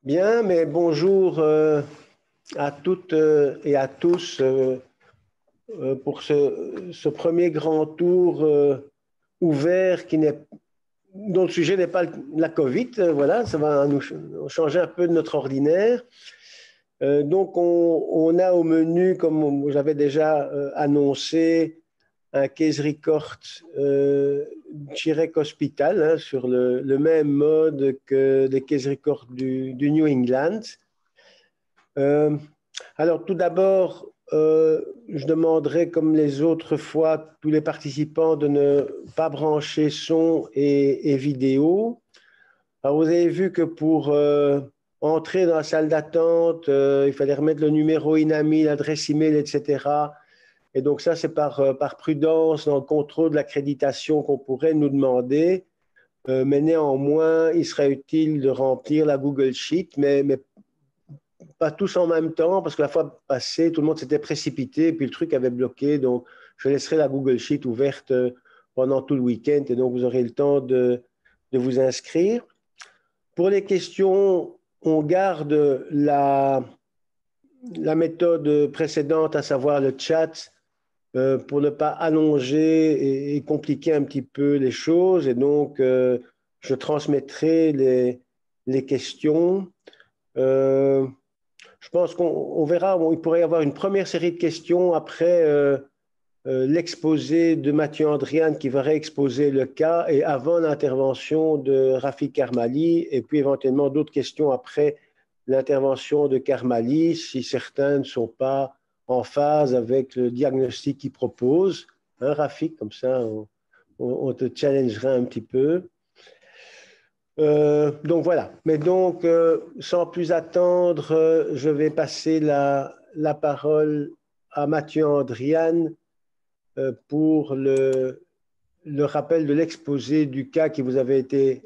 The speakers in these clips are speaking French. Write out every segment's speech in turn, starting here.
Bien, mais bonjour à toutes et à tous pour ce premier grand tour ouvert dont le sujet n'est pas la Covid. Voilà, ça va nous changer un peu de notre ordinaire. Donc, on a au menu, comme j'avais déjà annoncé, un case record Chirec Hospital, hein, sur le même mode que les case records du New England. Alors, tout d'abord, je demanderai, comme les autres fois, tous les participants de ne pas brancher son et vidéo. Alors, vous avez vu que pour entrer dans la salle d'attente, il fallait remettre le numéro INAMI, l'adresse email, etc. Et donc, ça, c'est par prudence dans le contrôle de l'accréditation qu'on pourrait nous demander. Mais néanmoins, il serait utile de remplir la Google Sheet, mais pas tous en même temps, parce que la fois passée, tout le monde s'était précipité, puis le truc avait bloqué. Donc, je laisserai la Google Sheet ouverte pendant tout le week-end, et donc vous aurez le temps de vous inscrire. Pour les questions, on garde la méthode précédente, à savoir le chat, pour ne pas allonger et compliquer un petit peu les choses. Et donc, je transmettrai les questions. Je pense qu'on verra, il pourrait y avoir une première série de questions après l'exposé de Mathieu Andriane qui va réexposer le cas et avant l'intervention de Rafik Karmali, et puis éventuellement d'autres questions après l'intervention de Karmali si certains ne sont pas en phase avec le diagnostic qu'il propose. Hein, Rafik, comme ça on te challengera un petit peu. Donc voilà, mais donc sans plus attendre, je vais passer la parole à Mathieu Andriane pour le rappel de l'exposé du cas qui vous avait été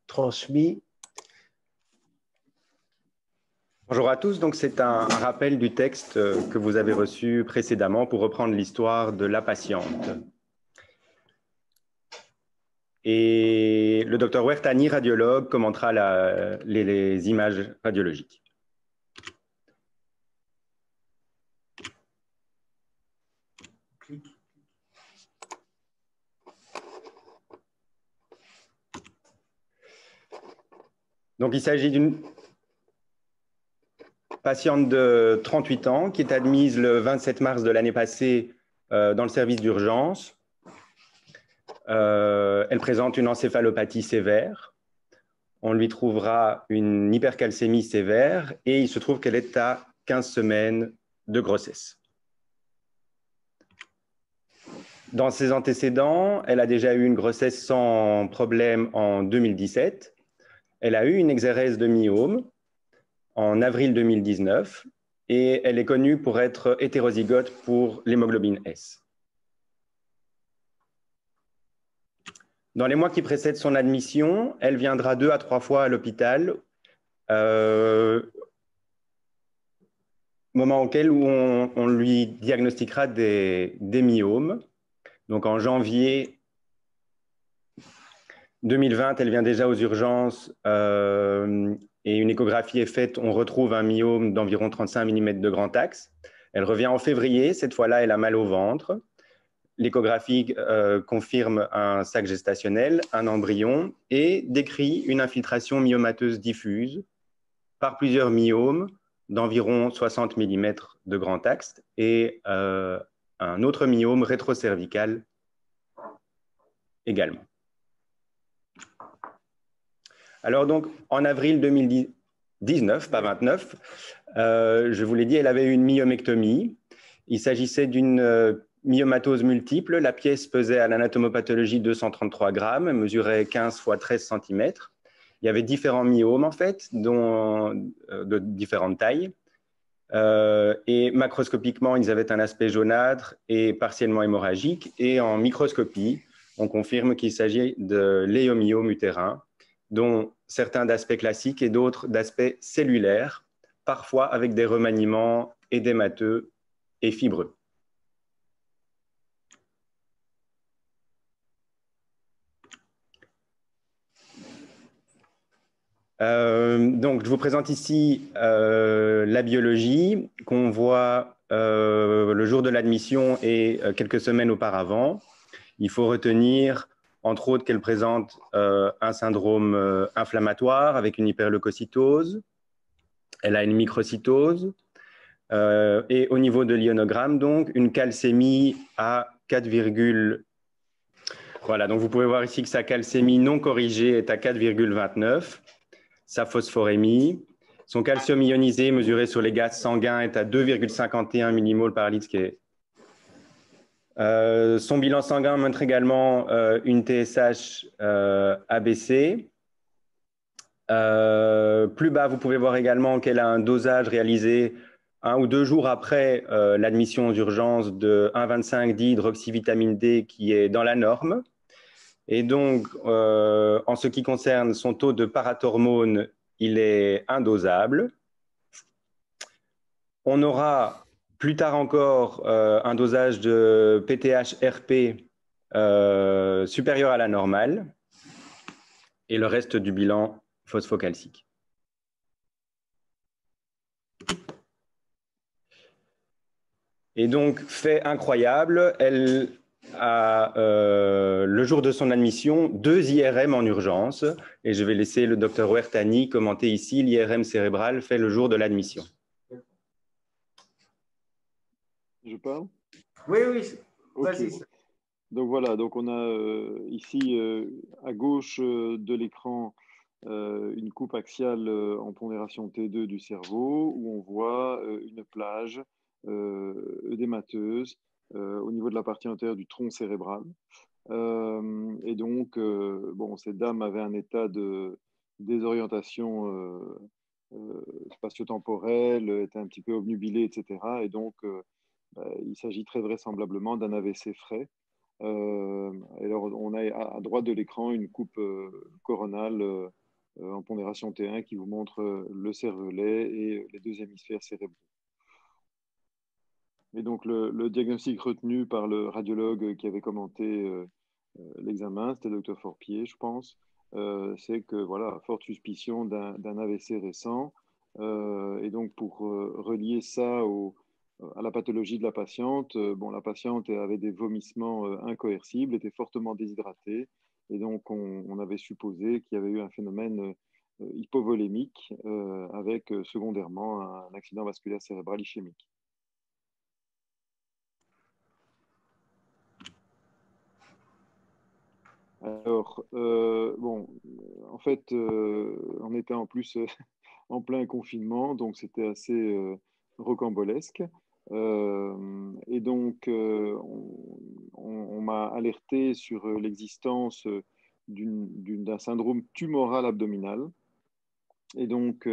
transmis. Bonjour à tous, donc c'est un rappel du texte que vous avez reçu précédemment pour reprendre l'histoire de la patiente. Et le docteur Wertani, radiologue, commentera les images radiologiques. Donc il s'agit d'une patiente de 38 ans qui est admise le 27 mars de l'année passée dans le service d'urgence. Elle présente une encéphalopathie sévère. On lui trouvera une hypercalcémie sévère et il se trouve qu'elle est à 15 semaines de grossesse. Dans ses antécédents, elle a déjà eu une grossesse sans problème en 2017. Elle a eu une exérèse de myome en avril 2019 et elle est connue pour être hétérozygote pour l'hémoglobine S. Dans les mois qui précèdent son admission, elle viendra 2 à 3 fois à l'hôpital, moment auquel on lui diagnostiquera des myomes. Donc en janvier 2020, elle vient déjà aux urgences et une échographie est faite. On retrouve un myome d'environ 35 mm de grand axe. Elle revient en février. Cette fois-là, elle a mal au ventre. L'échographie confirme un sac gestationnel, un embryon et décrit une infiltration myomateuse diffuse par plusieurs myomes d'environ 60 mm de grand axe et un autre myome rétrocervical également. Alors donc, en avril 2019, pas 29, je vous l'ai dit, elle avait eu une myomectomie. Il s'agissait d'une myomatose multiple. La pièce pesait à l'anatomopathologie 233 grammes, mesurait 15 x 13 cm. Il y avait différents myomes, en fait, de différentes tailles. Et macroscopiquement, ils avaient un aspect jaunâtre et partiellement hémorragique. Et en microscopie, on confirme qu'il s'agit de léomyome utérin, dont certains d'aspect classique et d'autres d'aspect cellulaire, parfois avec des remaniements édémateux et fibreux. Donc, je vous présente ici la biologie qu'on voit le jour de l'admission et quelques semaines auparavant. Il faut retenir, entre autres, qu'elle présente un syndrome inflammatoire avec une hyperleucocytose. Elle a une microcytose. Et au niveau de l'ionogramme, donc, une calcémie à 4, voilà, donc vous pouvez voir ici que sa calcémie non corrigée est à 4,29. Sa phosphorémie. Son calcium ionisé mesuré sur les gaz sanguins est à 2,51 millimoles par litre, son bilan sanguin montre également une TSH abaissée. Plus bas, vous pouvez voir également qu'elle a un dosage réalisé 1 ou 2 jours après l'admission aux urgences de 1,25 d'hydroxyvitamine D qui est dans la norme. Et donc, en ce qui concerne son taux de parathormone, il est indosable. On aura plus tard encore un dosage de PTH-RP supérieur à la normale et le reste du bilan phosphocalcique. Et donc, fait incroyable, elle a, le jour de son admission, 2 IRM en urgence. Et je vais laisser le docteur Ouertani commenter ici l'IRM cérébral fait le jour de l'admission. Je parle? Oui, oui, vas-y. Okay. Donc voilà, donc on a ici à gauche de l'écran une coupe axiale en pondération T2 du cerveau où on voit une plage œdémateuse au niveau de la partie antérieure du tronc cérébral. Et donc, bon, cette dame avait un état de désorientation spatio-temporelle, était un petit peu obnubilée, etc. Et donc, il s'agit très vraisemblablement d'un AVC frais. Alors, on a à droite de l'écran une coupe coronale en pondération T1 qui vous montre le cervelet et les 2 hémisphères cérébraux. Et donc, le diagnostic retenu par le radiologue qui avait commenté l'examen, c'était le Dr Forpier, je pense, c'est que, voilà, forte suspicion d'un AVC récent. Et donc, pour relier ça à la pathologie de la patiente, bon, la patiente avait des vomissements incoercibles, était fortement déshydratée, et donc on avait supposé qu'il y avait eu un phénomène hypovolémique avec secondairement un accident vasculaire cérébral ischémique. Alors, bon, en fait, on était en plus en plein confinement, donc c'était assez rocambolesque. Et donc, on m'a alerté sur l'existence d'un syndrome tumoral abdominal. Et donc,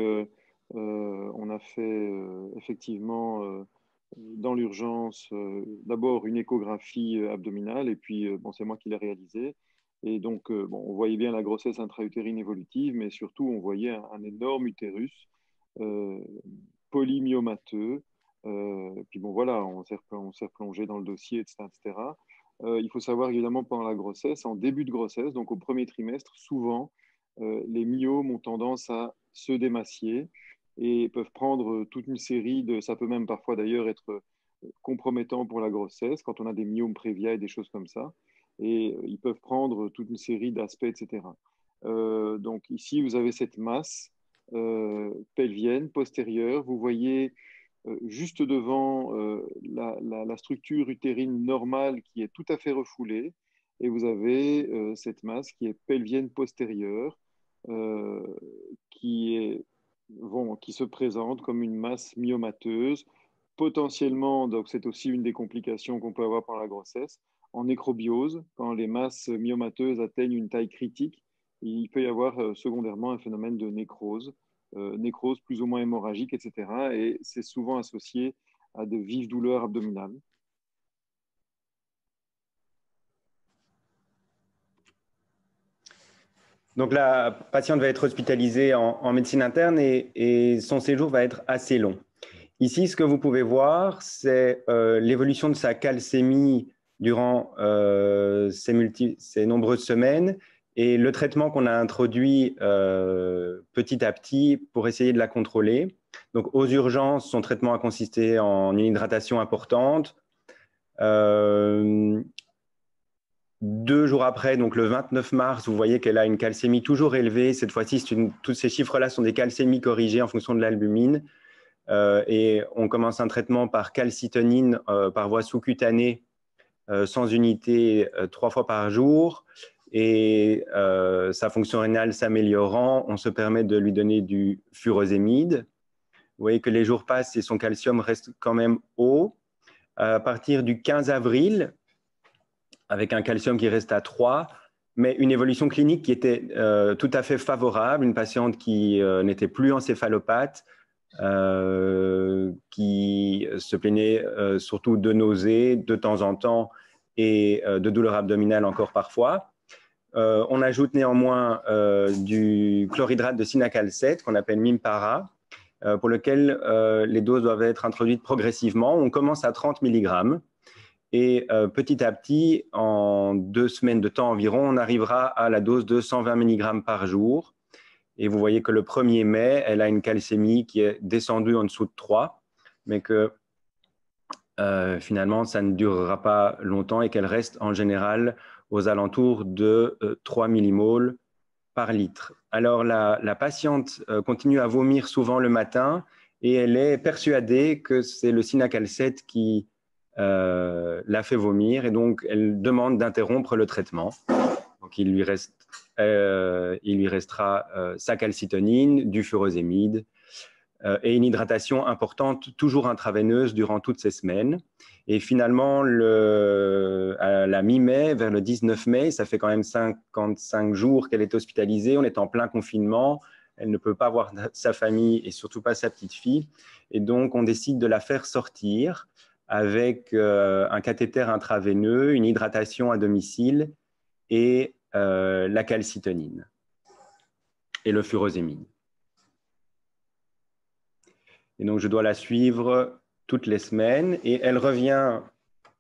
on a fait effectivement dans l'urgence d'abord une échographie abdominale, et puis bon, c'est moi qui l'ai réalisée. Et donc, bon, on voyait bien la grossesse intra-utérine évolutive, mais surtout, on voyait un énorme utérus polymyomateux. Puis bon, voilà, on s'est replongé dans le dossier, etc. etc. Il faut savoir évidemment pendant la grossesse, en début de grossesse, donc au premier trimestre, souvent, les myomes ont tendance à se démacier et peuvent prendre toute une série de... Ça peut même parfois d'ailleurs être compromettant pour la grossesse quand on a des myomes prévia et des choses comme ça. Et ils peuvent prendre toute une série d'aspects, etc. Donc ici, vous avez cette masse pelvienne postérieure. Vous voyez juste devant la structure utérine normale qui est tout à fait refoulée. Et vous avez cette masse qui est pelvienne postérieure, qui se présente comme une masse myomateuse. Potentiellement, donc c'est aussi une des complications qu'on peut avoir pendant la grossesse, en nécrobiose, quand les masses myomateuses atteignent une taille critique, il peut y avoir secondairement un phénomène de nécrose, nécrose plus ou moins hémorragique, etc. Et c'est souvent associé à de vives douleurs abdominales. Donc la patiente va être hospitalisée en médecine interne et son séjour va être assez long. Ici, ce que vous pouvez voir, c'est l'évolution de sa calcémie durant ces nombreuses semaines Et le traitement qu'on a introduit petit à petit pour essayer de la contrôler. Donc, aux urgences, son traitement a consisté en une hydratation importante. 2 jours après, donc le 29 mars, vous voyez qu'elle a une calcémie toujours élevée. Cette fois-ci, tous ces chiffres-là sont des calcémies corrigées en fonction de l'albumine. Et on commence un traitement par calcitonine par voie sous-cutanée sans unité 3 fois par jour. Et sa fonction rénale s'améliorant, on se permet de lui donner du furosémide. Vous voyez que les jours passent et son calcium reste quand même haut. À partir du 15 avril, avec un calcium qui reste à 3, mais une évolution clinique qui était tout à fait favorable, une patiente qui n'était plus encéphalopathe, qui se plaignait surtout de nausées de temps en temps et de douleurs abdominales encore parfois. On ajoute néanmoins du chlorhydrate de cinacalcète qu'on appelle Mimpara, pour lequel les doses doivent être introduites progressivement. On commence à 30 mg et petit à petit, en 2 semaines de temps environ, on arrivera à la dose de 120 mg par jour. Et vous voyez que le 1er mai, elle a une calcémie qui est descendue en dessous de 3, mais que finalement, ça ne durera pas longtemps et qu'elle reste en général aux alentours de 3 millimoles par litre. Alors, la patiente continue à vomir souvent le matin et elle est persuadée que c'est le cinacalcète qui l'a fait vomir et donc elle demande d'interrompre le traitement. Donc, il lui restera sa calcitonine, du furosémide et une hydratation importante, toujours intraveineuse durant toutes ces semaines. Et finalement, à la mi-mai, vers le 19 mai, ça fait quand même 55 jours qu'elle est hospitalisée, on est en plein confinement, elle ne peut pas voir sa famille et surtout pas sa petite fille. Et donc, on décide de la faire sortir avec un cathéter intraveineux, une hydratation à domicile et la calcitonine et le furosémide. Et donc, je dois la suivre toutes les semaines. Et elle revient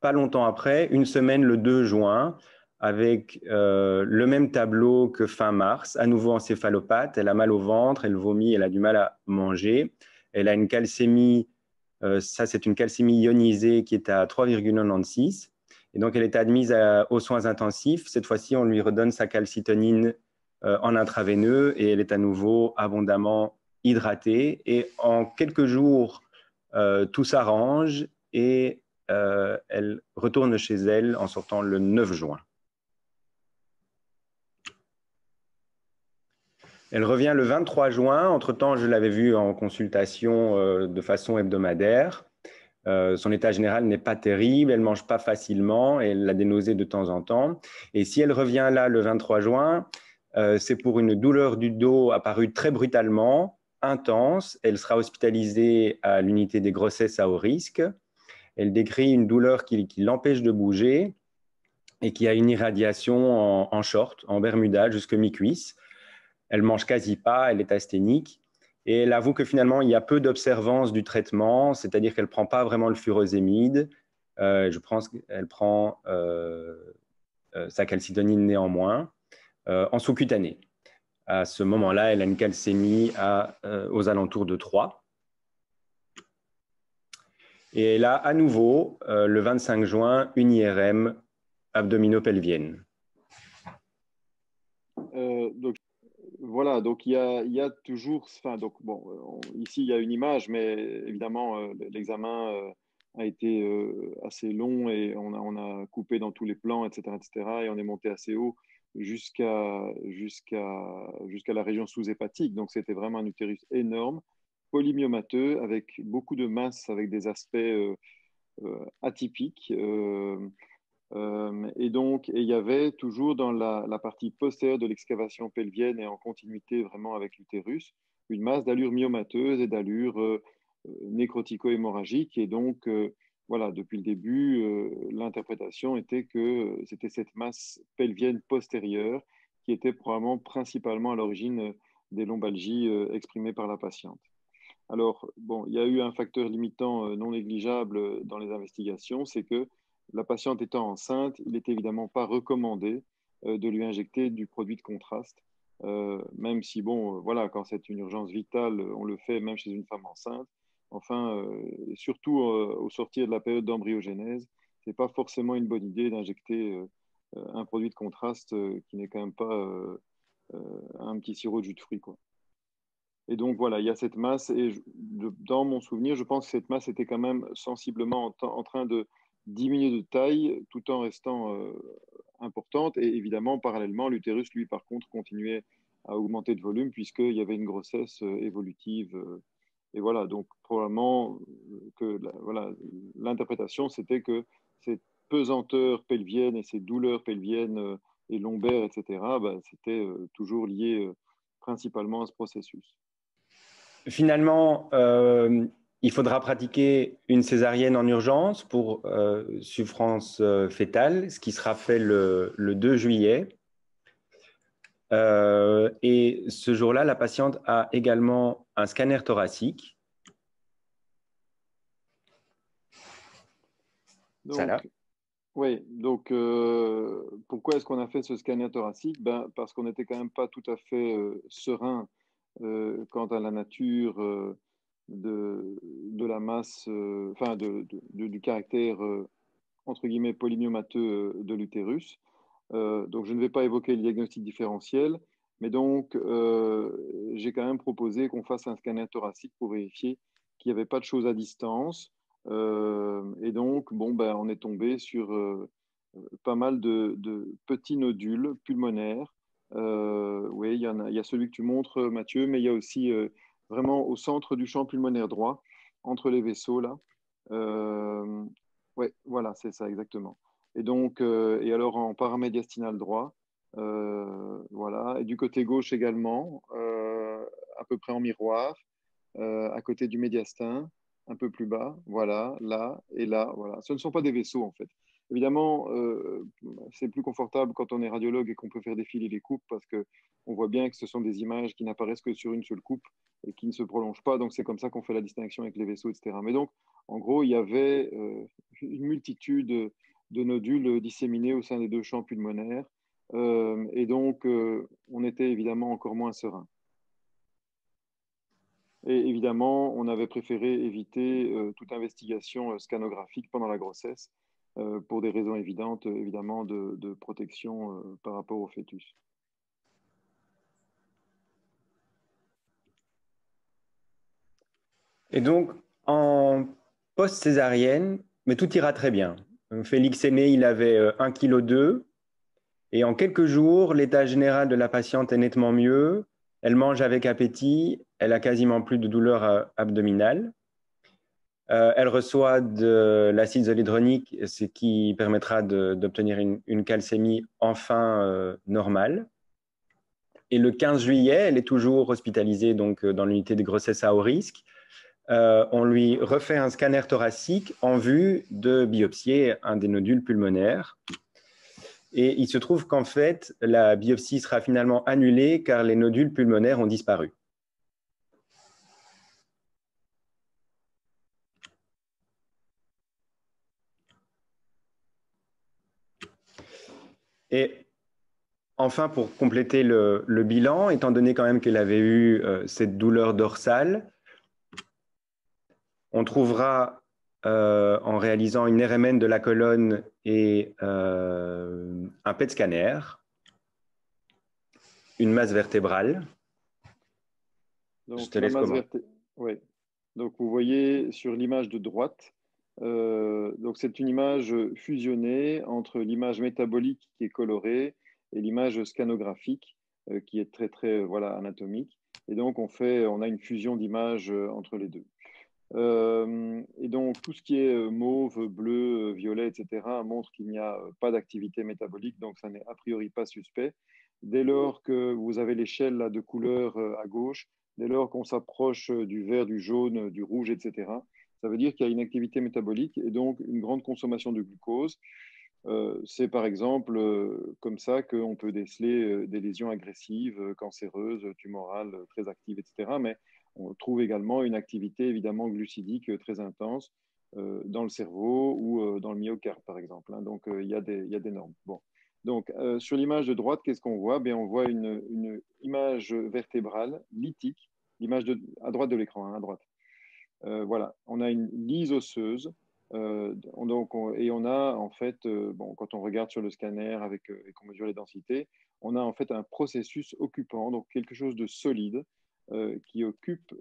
pas longtemps après, une semaine le 2 juin, avec le même tableau que fin mars, à nouveau encéphalopathe. Elle a mal au ventre, elle vomit, elle a du mal à manger. Elle a une calcémie, ça c'est une calcémie ionisée qui est à 3,96. Et donc, elle est admise aux soins intensifs. Cette fois-ci, on lui redonne sa calcitonine en intraveineux et elle est à nouveau abondamment hydratée. Et en quelques jours, tout s'arrange et elle retourne chez elle en sortant le 9 juin. Elle revient le 23 juin. Entre-temps, je l'avais vue en consultation de façon hebdomadaire. Son état général n'est pas terrible, elle ne mange pas facilement et elle a des nausées de temps en temps. Et si elle revient là le 23 juin, c'est pour une douleur du dos apparue très brutalement, intense. Elle sera hospitalisée à l'unité des grossesses à haut risque. Elle décrit une douleur qui l'empêche de bouger et qui a une irradiation en short, en bermuda, jusque mi-cuisse. Elle mange quasi pas, elle est asthénique. Et elle avoue que finalement, il y a peu d'observance du traitement, c'est-à-dire qu'elle ne prend pas vraiment le furosémide. Je pense qu'elle prend sa calcitonine néanmoins en sous-cutanée. À ce moment-là, elle a une calcémie aux alentours de 3. Et elle a à nouveau, le 25 juin, une IRM abdominopelvienne. Donc, voilà, donc il y a toujours, enfin, donc, bon, ici il y a une image, mais évidemment l'examen a été assez long et on a coupé dans tous les plans, etc., etc., et on est monté assez haut jusqu'à la région sous-hépatique. Donc c'était vraiment un utérus énorme, polymyomateux, avec beaucoup de masse, avec des aspects atypiques. Et donc, il y avait toujours dans la partie postérieure de l'excavation pelvienne et en continuité vraiment avec l'utérus, une masse d'allure myomateuse et d'allure nécrotico-hémorragique. Et donc, voilà, depuis le début, l'interprétation était que c'était cette masse pelvienne postérieure qui était probablement principalement à l'origine des lombalgies exprimées par la patiente. Alors, bon, il y a eu un facteur limitant non négligeable dans les investigations, c'est que la patiente étant enceinte, il n'est évidemment pas recommandé de lui injecter du produit de contraste. Même si, bon, voilà, quand c'est une urgence vitale, on le fait même chez une femme enceinte. Enfin, surtout au sortir de la période d'embryogénèse, c'est pas forcément une bonne idée d'injecter un produit de contraste qui n'est quand même pas un petit sirop de jus de fruits, quoi. Et donc voilà, il y a cette masse, et dans mon souvenir, je pense que cette masse était quand même sensiblement en train de diminuer de taille tout en restant importante. Et évidemment, parallèlement, l'utérus, lui, par contre, continuait à augmenter de volume puisqu'il y avait une grossesse évolutive. Et voilà, donc probablement que voilà, l'interprétation, c'était que cette pesanteur pelvienne et ces douleurs pelviennes et lombaires, etc., bah, c'était toujours lié principalement à ce processus. Finalement, il faudra pratiquer une césarienne en urgence pour souffrance fétale, ce qui sera fait le 2 juillet. Et ce jour-là, la patiente a également un scanner thoracique. Donc, oui, donc pourquoi est-ce qu'on a fait ce scanner thoracique? Ben, parce qu'on n'était quand même pas tout à fait serein quant à la nature de la masse, enfin du caractère entre guillemets polymyomateux de l'utérus. Donc je ne vais pas évoquer le diagnostic différentiel, mais donc j'ai quand même proposé qu'on fasse un scanner thoracique pour vérifier qu'il n'y avait pas de choses à distance. Et donc, bon, ben, on est tombé sur pas mal de petits nodules pulmonaires. Oui, il y a celui que tu montres, Mathieu, mais il y a aussi vraiment au centre du champ pulmonaire droit, entre les vaisseaux, là. Oui, voilà, c'est ça, exactement. Et donc, et alors en paramédiastinal droit, voilà, et du côté gauche également, à peu près en miroir, à côté du médiastin, un peu plus bas, voilà, là et là, voilà. Ce ne sont pas des vaisseaux en fait. Évidemment, c'est plus confortable quand on est radiologue et qu'on peut faire défiler les coupes parce que on voit bien que ce sont des images qui n'apparaissent que sur une seule coupe et qui ne se prolongent pas. Donc c'est comme ça qu'on fait la distinction avec les vaisseaux, etc. Mais donc, en gros, il y avait une multitude de nodules disséminés au sein des deux champs pulmonaires. Et donc, on était évidemment encore moins serein. Et évidemment, on avait préféré éviter toute investigation scanographique pendant la grossesse pour des raisons évidentes, évidemment, de protection par rapport au fœtus. Et donc, en post-césarienne, mais tout ira très bien. Félix est né, il avait 1,2 kg. Et en quelques jours, l'état général de la patiente est nettement mieux. Elle mange avec appétit. Elle a quasiment plus de douleur abdominale. Elle reçoit de l'acide zoledronique, ce qui permettra d'obtenir une calcémie enfin normale. Et le 15 juillet, elle est toujours hospitalisée donc, dans l'unité de grossesse à haut risque. On lui refait un scanner thoracique en vue de biopsier un des nodules pulmonaires. Et il se trouve qu'en fait, la biopsie sera finalement annulée car les nodules pulmonaires ont disparu. Et enfin, pour compléter le bilan, étant donné quand même qu'elle avait eu cette douleur dorsale, on trouvera en réalisant une RMN de la colonne et un PET scanner, une masse vertébrale. Donc, Je te laisse comment. Oui. Donc, vous voyez sur l'image de droite, donc c'est une image fusionnée entre l'image métabolique qui est colorée et l'image scanographique qui est très, très voilà, anatomique. Et donc, on a une fusion d'images entre les deux. Et donc, tout ce qui est mauve, bleu, violet, etc., montre qu'il n'y a pas d'activité métabolique, donc ça n'est a priori pas suspect. Dès lors que vous avez l'échelle de couleur à gauche, dès lors qu'on s'approche du vert, du jaune, du rouge, etc., ça veut dire qu'il y a une activité métabolique et donc une grande consommation de glucose. C'est par exemple comme ça qu'on peut déceler des lésions agressives, cancéreuses, tumorales, très actives, etc. Mais on trouve également une activité évidemment glucidique très intense dans le cerveau ou dans le myocarde, par exemple. Hein. Donc il y a des normes. Bon. Donc, sur l'image de droite, qu'est-ce qu'on voit? Bien, on voit une image vertébrale lithique, l'image à droite de l'écran, hein, à droite. Voilà, on a une lise osseuse. Et on a en fait, bon, quand on regarde sur le scanner et qu'on mesure les densités, on a en fait un processus occupant, donc quelque chose de solide qui occupe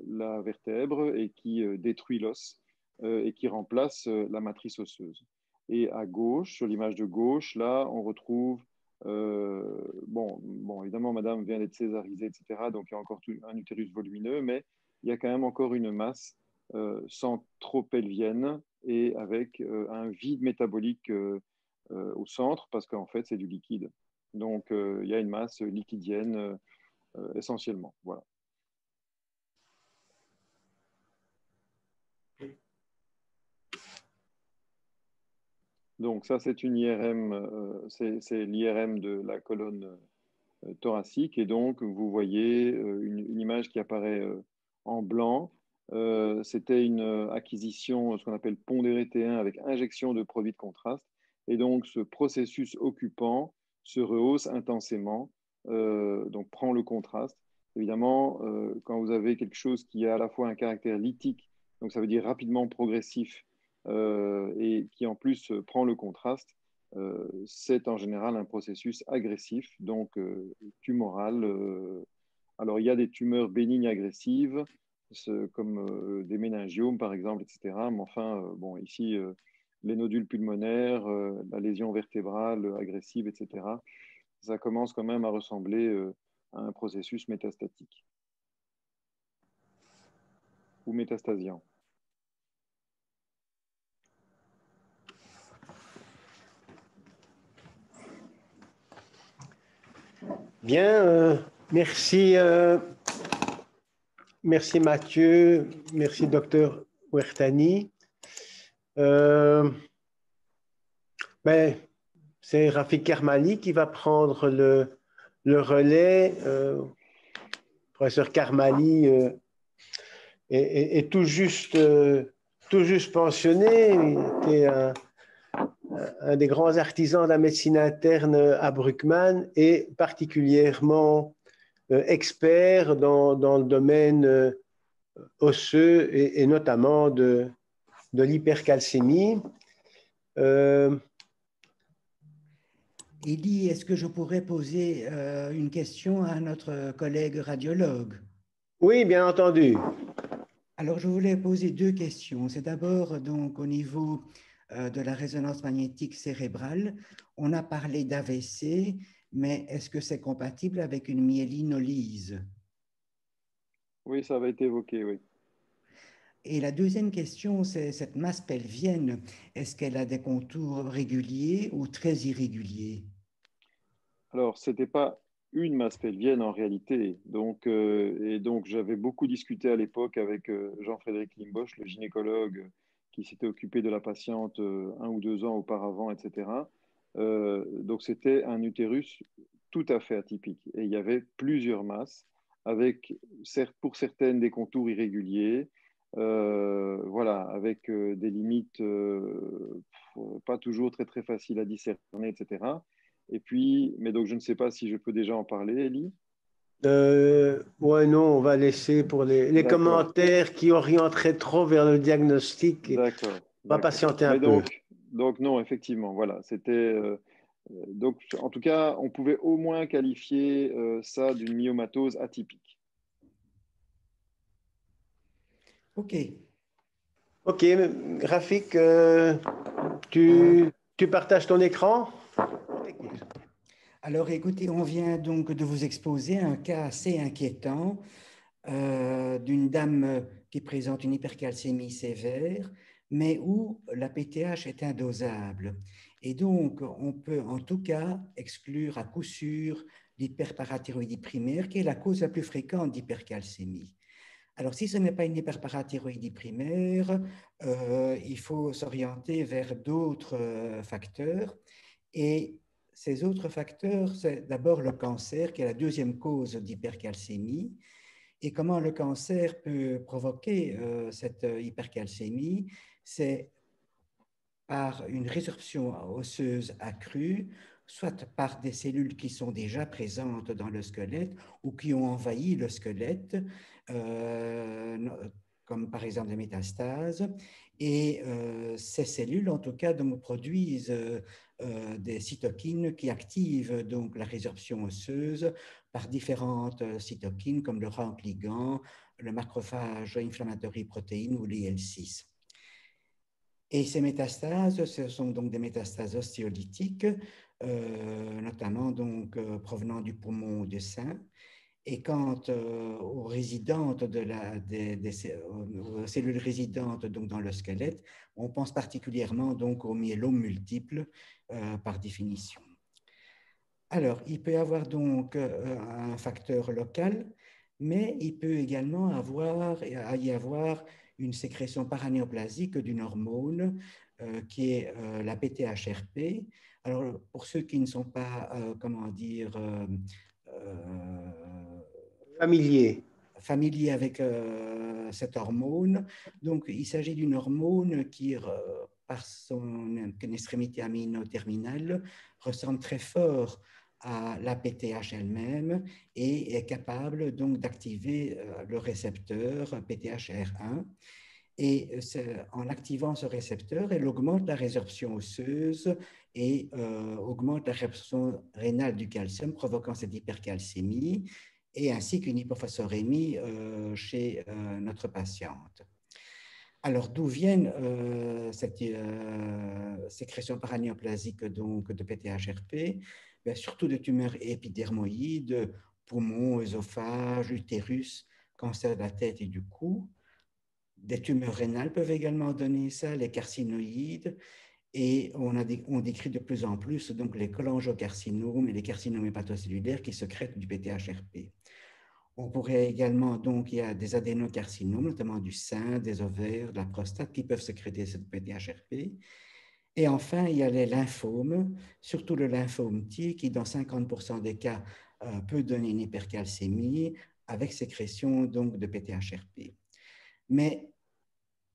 la vertèbre et qui détruit l'os et qui remplace la matrice osseuse. Et à gauche, sur l'image de gauche, là, on retrouve, bon, évidemment, madame vient d'être césarisée, etc. Donc, il y a encore un utérus volumineux, mais il y a quand même encore une masse centropelvienne et avec un vide métabolique au centre, parce qu'en fait, c'est du liquide. Donc, il y a une masse liquidienne essentiellement. Voilà. Donc, ça, c'est une IRM, c'est l'IRM de la colonne thoracique. Et donc, vous voyez une image qui apparaît en blanc. C'était une acquisition, ce qu'on appelle pondéré T1 avec injection de produits de contraste. Et donc, ce processus occupant se rehausse intensément, donc prend le contraste. Évidemment, quand vous avez quelque chose qui a à la fois un caractère lithique, donc ça veut dire rapidement progressif, et qui en plus prend le contraste, c'est en général un processus agressif, donc tumoral. Alors, il y a des tumeurs bénignes agressives, comme des méningiomes, par exemple, etc. Mais enfin, bon, ici, les nodules pulmonaires, la lésion vertébrale agressive, etc., ça commence quand même à ressembler à un processus métastatique ou métastasiant. Bien, merci, merci Mathieu, merci docteur Ouertani. Ben, c'est Rafik Karmali qui va prendre le relais. Professeur Karmali est tout juste pensionné. Il était un des grands artisans de la médecine interne à Bruckmann et particulièrement expert dans le domaine osseux et notamment de l'hypercalcémie. Elie, est-ce que je pourrais poser une question à notre collègue radiologue? Oui, bien entendu. Alors, je voulais poser deux questions. C'est d'abord donc au niveau de la résonance magnétique cérébrale. On a parlé d'AVC, mais est-ce que c'est compatible avec une myélinolyse? Oui, ça avait été évoqué, oui. Et la deuxième question, c'est cette masse pelvienne. Est-ce qu'elle a des contours réguliers ou très irréguliers? Alors, ce n'était pas une masse pelvienne en réalité. Donc, j'avais beaucoup discuté à l'époque avec Jean-Frédéric Limbosch, le gynécologue qui s'était occupé de la patiente 1 ou 2 ans auparavant, etc. Donc, c'était un utérus tout à fait atypique. Et il y avait plusieurs masses, avec, pour certaines, des contours irréguliers, voilà, avec des limites pas toujours très, très faciles à discerner, etc. Et puis, mais donc je ne sais pas si je peux déjà en parler, Elie. Ouais, non, on va laisser pour les commentaires qui orienteraient trop vers le diagnostic. D'accord. On va patienter un Mais peu. donc non, effectivement, voilà. C'était donc en tout cas, on pouvait au moins qualifier ça d'une myomatose atypique. OK. Ok, Rafik, tu partages ton écran? Alors écoutez, on vient donc de vous exposer un cas assez inquiétant d'une dame qui présente une hypercalcémie sévère, mais où la PTH est indosable. Et donc, on peut en tout cas exclure à coup sûr l'hyperparathyroïdie primaire, qui est la cause la plus fréquente d'hypercalcémie. Alors, si ce n'est pas une hyperparathyroïdie primaire, il faut s'orienter vers d'autres facteurs. Et ces autres facteurs, c'est d'abord le cancer, qui est la deuxième cause d'hypercalcémie. Et comment le cancer peut provoquer cette hypercalcémie? C'est par une résorption osseuse accrue, soit par des cellules qui sont déjà présentes dans le squelette ou qui ont envahi le squelette, comme par exemple des métastases. Et ces cellules, en tout cas, donc, produisent des cytokines qui activent donc la résorption osseuse par différentes cytokines comme le RANK ligand, le macrophage inflammatory protein ou l'IL6. Et ces métastases, ce sont donc des métastases ostéolytiques, notamment donc, provenant du poumon ou du sein. Et quant aux résidentes aux cellules résidentes donc, dans le squelette, on pense particulièrement donc aux myélomes multiples par définition. Alors, il peut y avoir donc un facteur local, mais il peut également y avoir une sécrétion paranéoplasique d'une hormone qui est la PTHRP. Alors, pour ceux qui ne sont pas, comment dire, familiers avec cette hormone, donc il s'agit d'une hormone qui, par son extrémité amino-terminale, ressemble très fort à la PTH elle-même et est capable donc d'activer le récepteur PTHR1. Et en activant ce récepteur, elle augmente la résorption osseuse et augmente la résorption rénale du calcium, provoquant cette hypercalcémie, et ainsi qu'une hypophosphorémie chez notre patiente. Alors, d'où viennent cette sécrétion paranéoplasique donc, de PTHRP? Bien, surtout de tumeurs épidermoïdes, poumons, œsophage, utérus, cancer de la tête et du cou. Des tumeurs rénales peuvent également donner ça, les carcinoïdes, et on décrit de plus en plus donc, les cholangiocarcinomes et les carcinomes hépatocellulaires qui sécrètent du PTHRP. On pourrait également, donc, il y a des adénocarcinomes, notamment du sein, des ovaires, de la prostate, qui peuvent sécréter cette PTHRP. Et enfin, il y a les lymphomes, surtout le lymphome T, qui dans 50% des cas peut donner une hypercalcémie avec sécrétion donc, de PTHRP. Mais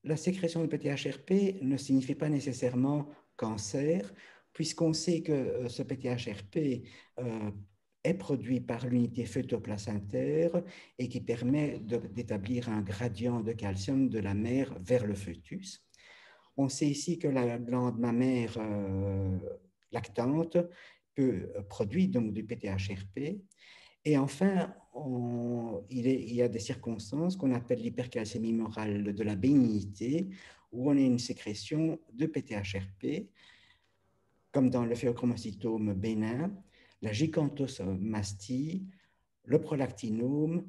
la sécrétion de PTHRP ne signifie pas nécessairement cancer, puisqu'on sait que ce PTHRP est produit par l'unité fœtoplacentaire et qui permet d'établir un gradient de calcium de la mère vers le fœtus. On sait ici que la glande mammaire lactante peut produire donc du PTHRP. Et enfin, il y a des circonstances qu'on appelle l'hypercalcémie morale de la bénignité, où on a une sécrétion de PTHRP, comme dans le phéochromocytome bénin, la gigantosomastie, le prolactinome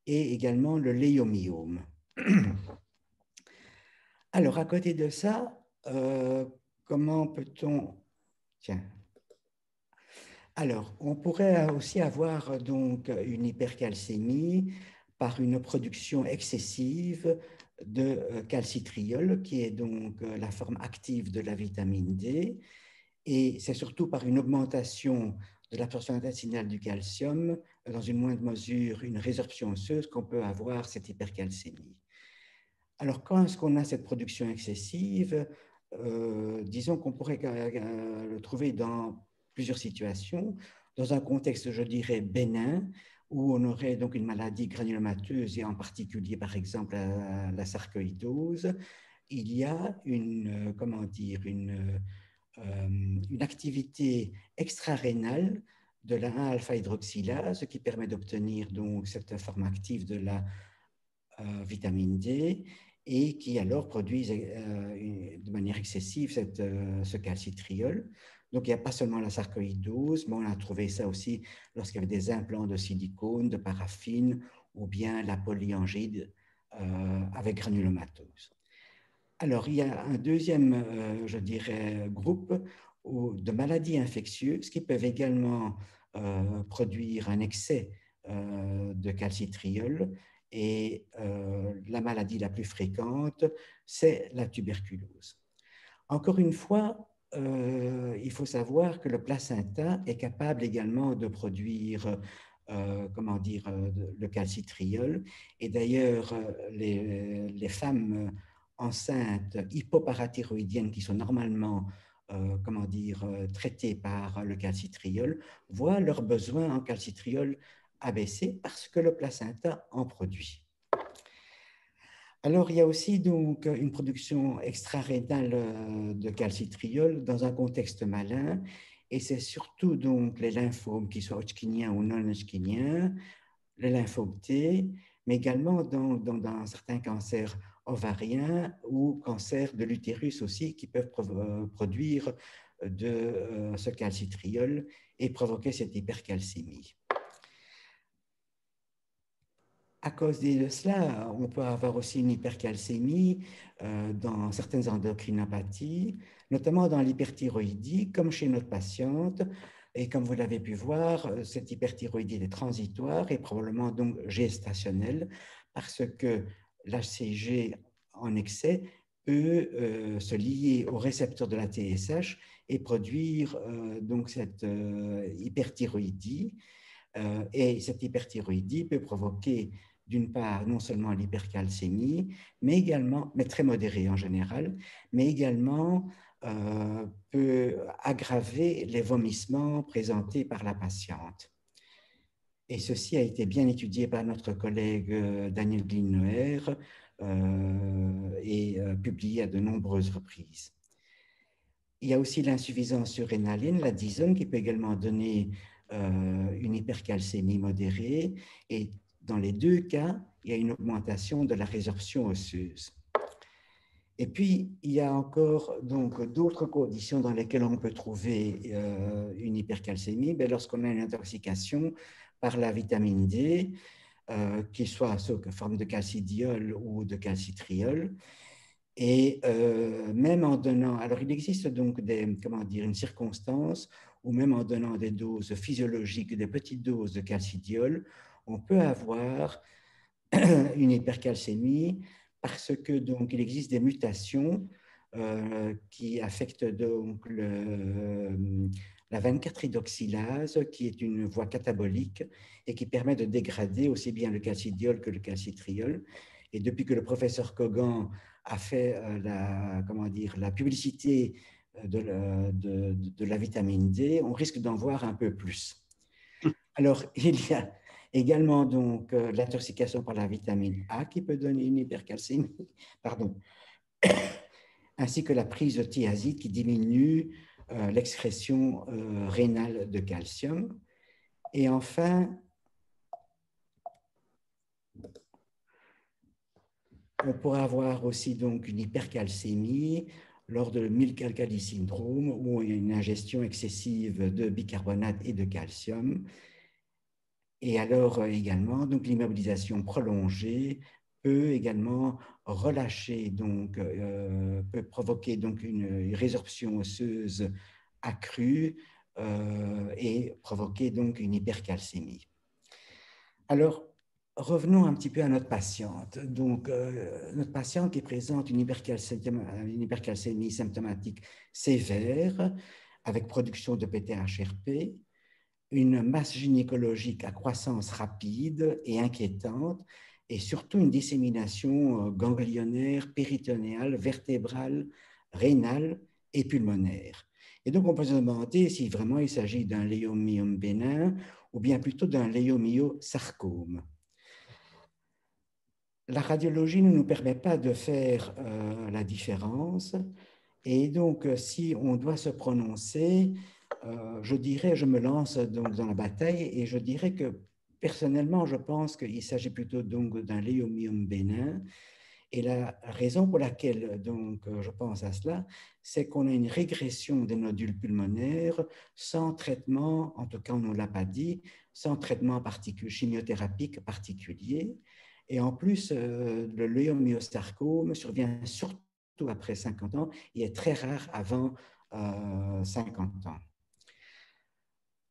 et également le léomyome. Alors, à côté de ça, comment peut-on... Tiens. Alors, on pourrait aussi avoir donc une hypercalcémie par une production excessive de calcitriol, qui est donc la forme active de la vitamine D, et c'est surtout par une augmentation de l'absorption intestinale du calcium, dans une moindre mesure une résorption osseuse, qu'on peut avoir cette hypercalcémie. Alors, quand est-ce qu'on a cette production excessive? Disons qu'on pourrait le trouver dans plusieurs situations. Dans un contexte, je dirais, bénin, où on aurait donc une maladie granulomateuse, et en particulier, par exemple, la sarcoïdose, il y a une activité extrarénale de la 1-alpha-hydroxylase qui permet d'obtenir donc cette forme active de la vitamine D, et qui alors produisent de manière excessive ce calcitriol. Donc, il n'y a pas seulement la sarcoïdose, mais on a trouvé ça aussi lorsqu'il y avait des implants de silicone, de paraffine, ou bien la polyangide avec granulomatose. Alors, il y a un deuxième, je dirais, groupe de maladies infectieuses qui peuvent également produire un excès de calcitriol. Et la maladie la plus fréquente, c'est la tuberculose. Encore une fois, il faut savoir que le placenta est capable également de produire le calcitriol. Et d'ailleurs, les femmes enceintes hypoparathyroïdiennes qui sont normalement traitées par le calcitriol voient leurs besoins en calcitriol abaissés parce que le placenta en produit. Alors, il y a aussi donc une production extra-rénale de calcitriol dans un contexte malin, et c'est surtout donc les lymphomes, qui soient hodgkiniens ou non hodgkiniens, les lymphomes T, mais également dans certains cancers ovariens ou cancers de l'utérus aussi, qui peuvent produire de ce calcitriol et provoquer cette hypercalcémie. À cause de cela, on peut avoir aussi une hypercalcémie dans certaines endocrinopathies, notamment dans l'hyperthyroïdie, comme chez notre patiente. Et comme vous l'avez pu voir, cette hyperthyroïdie est transitoire et probablement donc gestationnelle, parce que l'HCG en excès peut se lier au récepteur de la TSH et produire donc cette hyperthyroïdie. Et cette hyperthyroïdie peut provoquer d'une part non seulement l'hypercalcémie, mais également, mais très modérée en général, mais également peut aggraver les vomissements présentés par la patiente. Et ceci a été bien étudié par notre collègue Daniel Glynnoer et publié à de nombreuses reprises. Il y a aussi l'insuffisance surrénalienne, la disone, qui peut également donner une hypercalcémie modérée. Et dans les deux cas, il y a une augmentation de la résorption osseuse. Et puis, il y a encore d'autres conditions dans lesquelles on peut trouver une hypercalcémie. Lorsqu'on a une intoxication par la vitamine D, qu'il soit sous forme de calcidiol ou de calcitriol. Et même en donnant, alors il existe donc une circonstance où même en donnant des doses physiologiques, des petites doses de calcidiol, on peut avoir une hypercalcémie parce que donc il existe des mutations qui affectent donc la 24-hydroxylase, qui est une voie catabolique et qui permet de dégrader aussi bien le calcidiol que le calcitriol. Et depuis que le professeur Kogan a fait la publicité de la vitamine D, on risque d'en voir un peu plus. Alors, il y a également donc l'intoxication par la vitamine A qui peut donner une hypercalcémie, ainsi que la prise de thiazide qui diminue l'excrétion rénale de calcium. Et enfin, on pourrait avoir aussi donc une hypercalcémie lors de milk alkali syndrome, où il y a une ingestion excessive de bicarbonate et de calcium. Et alors également, donc l'immobilisation prolongée peut également relâcher, peut provoquer donc une résorption osseuse accrue et provoquer donc une hypercalcémie. Alors, revenons un petit peu à notre patiente. Donc, notre patiente qui présente une hypercalcémie symptomatique sévère avec production de PTHRP, une masse gynécologique à croissance rapide et inquiétante, et surtout une dissémination ganglionnaire, péritonéale, vertébrale, rénale et pulmonaire. Et donc, on peut se demander si vraiment il s'agit d'un léomyome bénin ou bien plutôt d'un léomyosarcome. La radiologie ne nous permet pas de faire la différence, et donc, si on doit se prononcer, je me lance donc dans la bataille et je dirais que personnellement, je pense qu'il s'agit plutôt donc d'un léomyome bénin. Et la raison pour laquelle donc, je pense à cela, c'est qu'on a une régression des nodules pulmonaires sans traitement, en tout cas on ne l'a pas dit, sans traitement chimiothérapique particulier. Et en plus, le léomyosarcome survient surtout après 50 ans et est très rare avant 50 ans.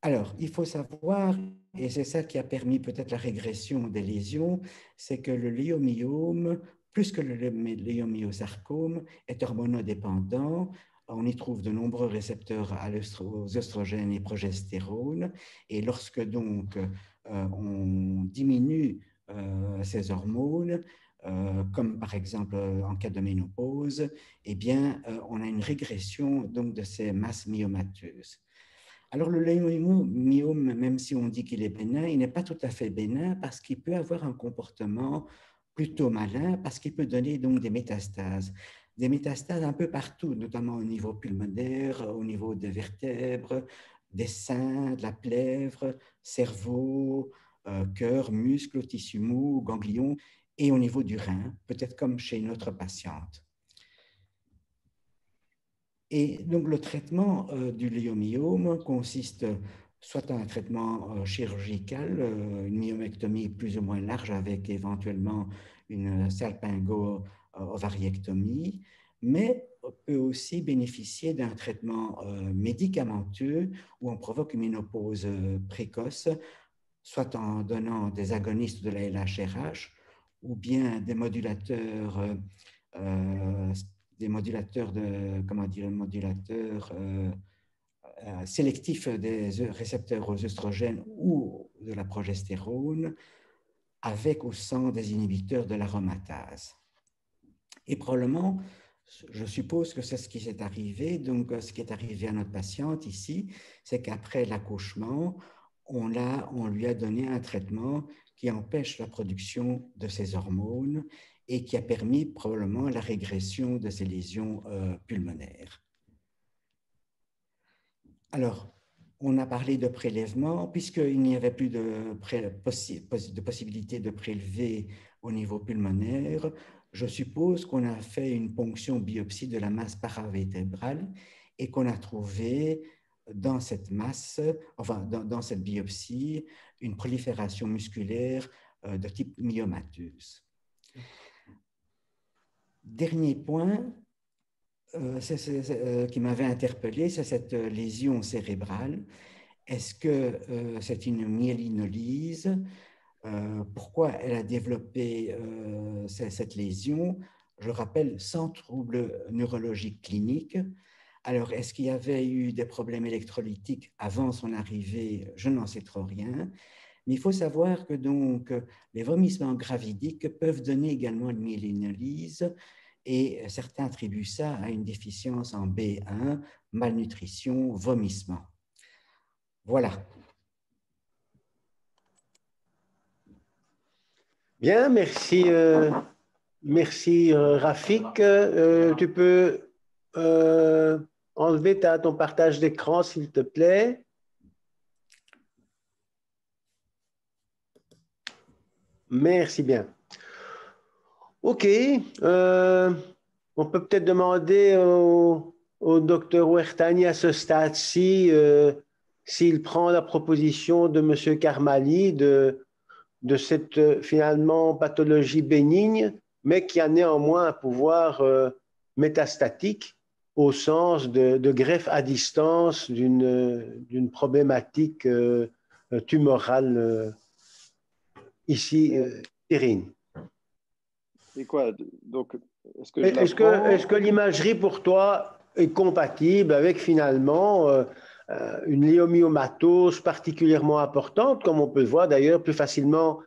Alors, il faut savoir, et c'est ça qui a permis peut-être la régression des lésions, c'est que le léomyome, plus que le léomyosarcome, est hormonodépendant. On y trouve de nombreux récepteurs aux oestrogènes et progestérone. Et lorsque donc on diminue ces hormones, comme par exemple en cas de ménopause, eh bien, on a une régression donc, de ces masses myomateuses. Alors, le léomyome, même si on dit qu'il est bénin, il n'est pas tout à fait bénin parce qu'il peut avoir un comportement plutôt malin, parce qu'il peut donner donc des métastases un peu partout, notamment au niveau pulmonaire, au niveau des vertèbres, des seins, de la plèvre, cerveau, cœur, muscles, tissus mous, ganglions, et au niveau du rein, peut-être comme chez une autre patiente. Et donc, le traitement du léomyome consiste soit à un traitement chirurgical, une myomectomie plus ou moins large avec éventuellement une salpingo-ovariectomie, mais peut aussi bénéficier d'un traitement médicamenteux où on provoque une ménopause précoce, soit en donnant des agonistes de la LHRH ou bien des modulateurs sélectifs des récepteurs aux œstrogènes ou de la progestérone, avec ou sans des inhibiteurs de l'aromatase. Et probablement, je suppose que c'est ce qui s'est arrivé. Donc, ce qui est arrivé à notre patiente ici, c'est qu'après l'accouchement, on lui a donné un traitement qui empêche la production de ces hormones et qui a permis probablement la régression de ces lésions pulmonaires. Alors, on a parlé de prélèvement, puisqu'il n'y avait plus de possibilité de prélever au niveau pulmonaire. Je suppose qu'on a fait une ponction biopsie de la masse paravertébrale et qu'on a trouvé dans cette masse, enfin dans cette biopsie, une prolifération musculaire de type myomateuse. Dernier point qui m'avait interpellé, c'est cette lésion cérébrale. Est-ce que c'est une myélinolyse? Pourquoi elle a développé cette lésion? Je rappelle, sans trouble neurologique clinique. Alors, est-ce qu'il y avait eu des problèmes électrolytiques avant son arrivée? Je n'en sais trop rien. Mais il faut savoir que donc, les vomissements gravidiques peuvent donner également une myélinolyse et certains attribuent ça à une déficience en B1, malnutrition, vomissement. Voilà. Bien, merci, merci Rafik. Tu peux enlever ton partage d'écran, s'il te plaît. Merci bien. OK. On peut peut-être demander au docteur Ouertani à ce stade-ci s'il prend la proposition de M. Karmali de cette finalement pathologie bénigne, mais qui a néanmoins un pouvoir métastatique au sens de greffe à distance d'une problématique tumorale ici, utérine. Et quoi? Donc, est-ce que est-ce que l'imagerie pour toi est compatible avec finalement une léomyomatose particulièrement importante, comme on peut le voir d'ailleurs plus facilement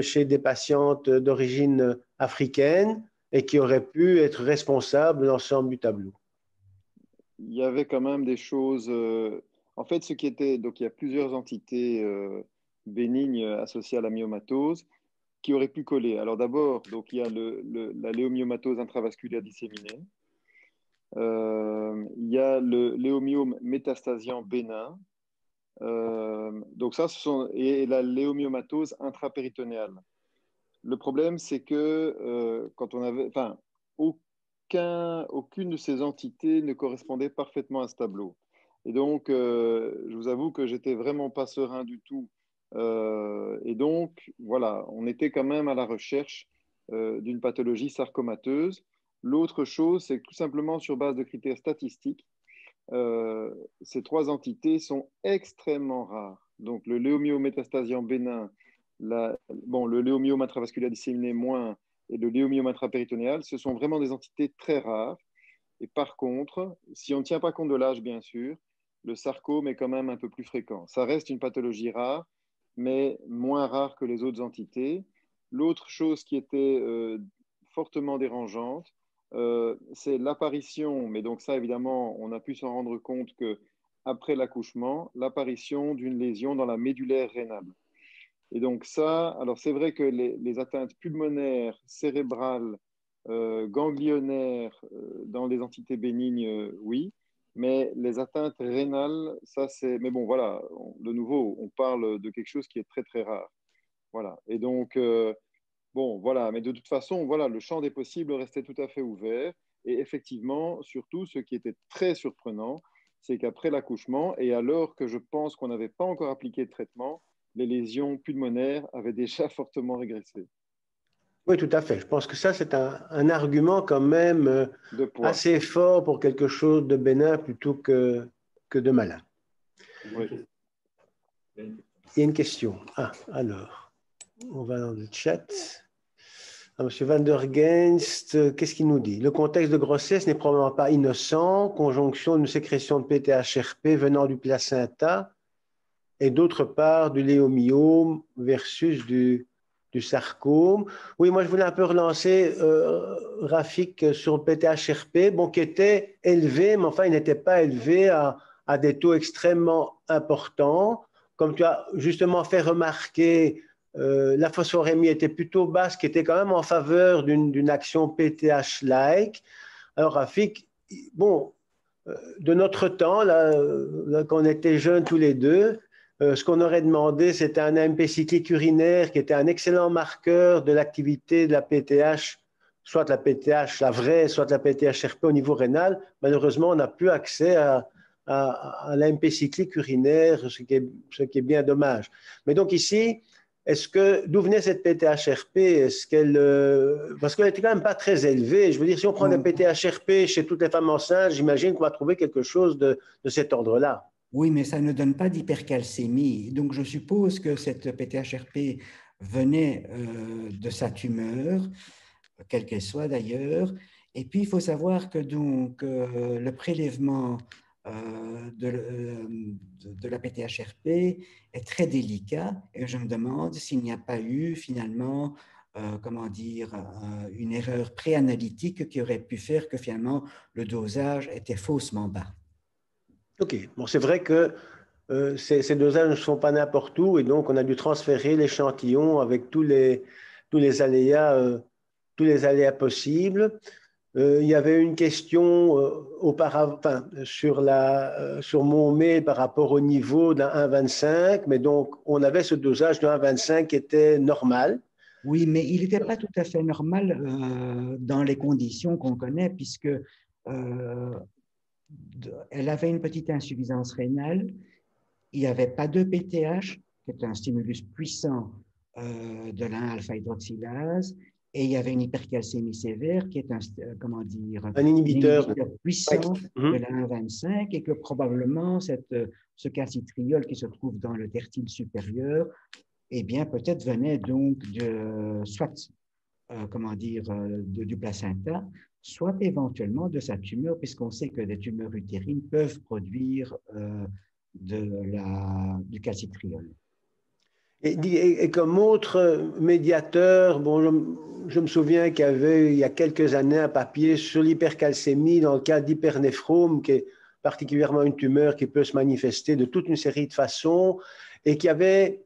chez des patientes d'origine africaine et qui auraient pu être responsables de l'ensemble du tableau? Il y avait quand même des choses. En fait, ce qui était. Donc, il y a plusieurs entités bénignes associées à la myomatose qui auraient pu coller. Alors, d'abord, donc, il y a la léomyomatose intravasculaire disséminée. Il y a le léomyome métastasiant bénin. Donc, ça, et la léomyomatose intrapéritonéale. Le problème, c'est que quand on avait. Enfin, aucune de ces entités ne correspondait parfaitement à ce tableau. Et donc, je vous avoue que j'étais vraiment pas serein du tout. Et donc, voilà, on était quand même à la recherche d'une pathologie sarcomateuse. L'autre chose, c'est que tout simplement sur base de critères statistiques, ces trois entités sont extrêmement rares. Donc, le léomyome métastasiant bénin, le léomyome intravasculaire disséminé moins, et le léomyome intrapéritonéal, ce sont vraiment des entités très rares. Et par contre, si on ne tient pas compte de l'âge, bien sûr, le sarcome est quand même un peu plus fréquent. Ça reste une pathologie rare, mais moins rare que les autres entités. L'autre chose qui était fortement dérangeante, c'est l'apparition, mais donc ça évidemment, on a pu s'en rendre compte que après l'accouchement, l'apparition d'une lésion dans la médullaire rénale. Et donc ça, alors c'est vrai que les atteintes pulmonaires, cérébrales, ganglionnaires dans les entités bénignes, oui, mais les atteintes rénales, ça c'est... Mais bon, voilà, de nouveau, on parle de quelque chose qui est très très rare. Voilà. Et donc, bon, voilà, mais de toute façon, voilà, le champ des possibles restait tout à fait ouvert. Et effectivement, surtout, ce qui était très surprenant, c'est qu'après l'accouchement, et alors que je pense qu'on n'avait pas encore appliqué de traitement, les lésions pulmonaires avaient déjà fortement régressé. Oui, tout à fait. Je pense que ça, c'est un argument quand même De poids. assez fort pour quelque chose de bénin plutôt que de malin. Oui. Il y a une question. Ah, alors, on va dans le chat. Monsieur Van der Genst, qu'est-ce qu'il nous dit? Le contexte de grossesse n'est probablement pas innocent, conjonction d'une sécrétion de PTHRP venant du placenta et d'autre part du léomyome versus du sarcome. Oui, moi je voulais un peu relancer Rafik sur le PTHRP, bon, qui était élevé, mais enfin il n'était pas élevé à des taux extrêmement importants. Comme tu as justement fait remarquer, la phosphorémie était plutôt basse, qui était quand même en faveur d'une action PTH-like. Alors Rafik, bon, de notre temps, là, quand on était jeunes tous les deux, ce qu'on aurait demandé, c'était un AMP cyclique urinaire qui était un excellent marqueur de l'activité de la PTH, soit la PTH, la vraie, soit la PTH-RP au niveau rénal. Malheureusement, on n'a plus accès à l'AMP cyclique urinaire, ce qui est bien dommage. Mais donc ici, d'où venait cette PTH-RP? Parce qu'elle n'était quand même pas très élevée. Je veux dire, si on prend des PTH-RP chez toutes les femmes enceintes, j'imagine qu'on va trouver quelque chose de cet ordre-là. Oui, mais ça ne donne pas d'hypercalcémie. Donc, je suppose que cette PTHRP venait de sa tumeur, quelle qu'elle soit d'ailleurs. Et puis, il faut savoir que donc, le prélèvement de la PTHRP est très délicat. Et je me demande s'il n'y a pas eu finalement, comment dire, une erreur préanalytique qui aurait pu faire que finalement le dosage était faussement bas. OK. Bon, c'est vrai que ces dosages ne sont pas n'importe où et donc on a dû transférer l'échantillon avec tous les aléas possibles. Il y avait une question auparavant, sur mon mail par rapport au niveau d'un 1,25, mais donc on avait ce dosage de 1,25 qui était normal. Oui, mais il n'était pas tout à fait normal dans les conditions qu'on connaît, puisque elle avait une petite insuffisance rénale, il n'y avait pas de PTH, qui est un stimulus puissant de l'1-alpha-hydroxylase, et il y avait une hypercalcémie sévère, qui est Un inhibiteur puissant de la 1,25, et que probablement ce calcitriol qui se trouve dans le tertile supérieur, eh bien, peut-être venait donc du placenta, soit éventuellement de sa tumeur, puisqu'on sait que des tumeurs utérines peuvent produire du calcitriol. Et comme autre médiateur, bon, je me souviens qu'il y avait il y a quelques années un papier sur l'hypercalcémie dans le cas d'hypernéphrome, qui est particulièrement une tumeur qui peut se manifester de toute une série de façons, et qui avait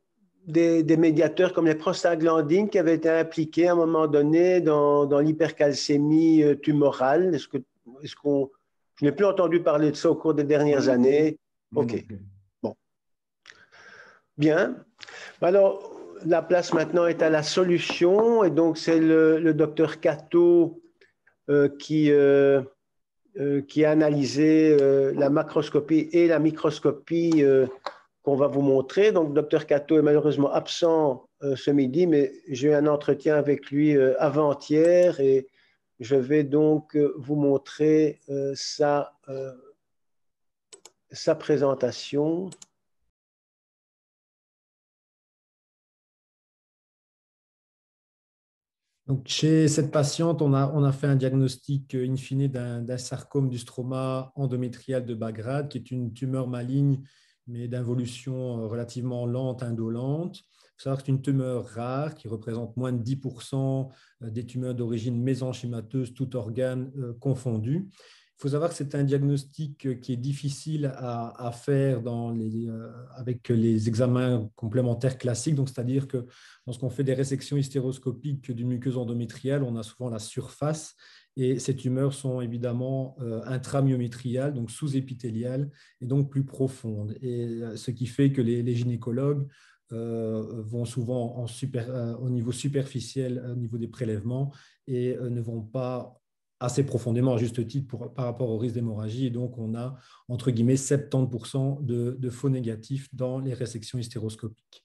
des médiateurs comme les prostaglandines qui avaient été impliqués à un moment donné dans l'hypercalcémie tumorale. Je n'ai plus entendu parler de ça au cours des dernières années. OK. Bon. Bien. Alors, la place maintenant est à la solution, et donc c'est le docteur Cato qui a analysé la macroscopie et la microscopie qu'on va vous montrer. Donc, docteur Cato est malheureusement absent ce midi, mais j'ai eu un entretien avec lui avant-hier, et je vais donc vous montrer sa présentation. Donc, chez cette patiente, on a fait un diagnostic in fine d'un sarcome du stroma endométrial de bas grade, qui est une tumeur maligne mais d'involution relativement lente, indolente. Il faut savoir que c'est une tumeur rare qui représente moins de 10% des tumeurs d'origine mésenchymateuse, tout organe confondu. Il faut savoir que c'est un diagnostic qui est difficile à faire avec les examens complémentaires classiques. Donc, c'est-à-dire que lorsqu'on fait des résections hystéroscopiques du muqueuse endométriale, on a souvent la surface et ces tumeurs sont évidemment intramyométriales, donc sous-épithéliales et donc plus profondes. Et ce qui fait que les gynécologues vont souvent au niveau superficiel, au niveau des prélèvements et ne vont pas assez profondément, à juste titre, par rapport au risque d'hémorragie. Et donc, on a, entre guillemets, 70% de faux négatifs dans les résections hystéroscopiques.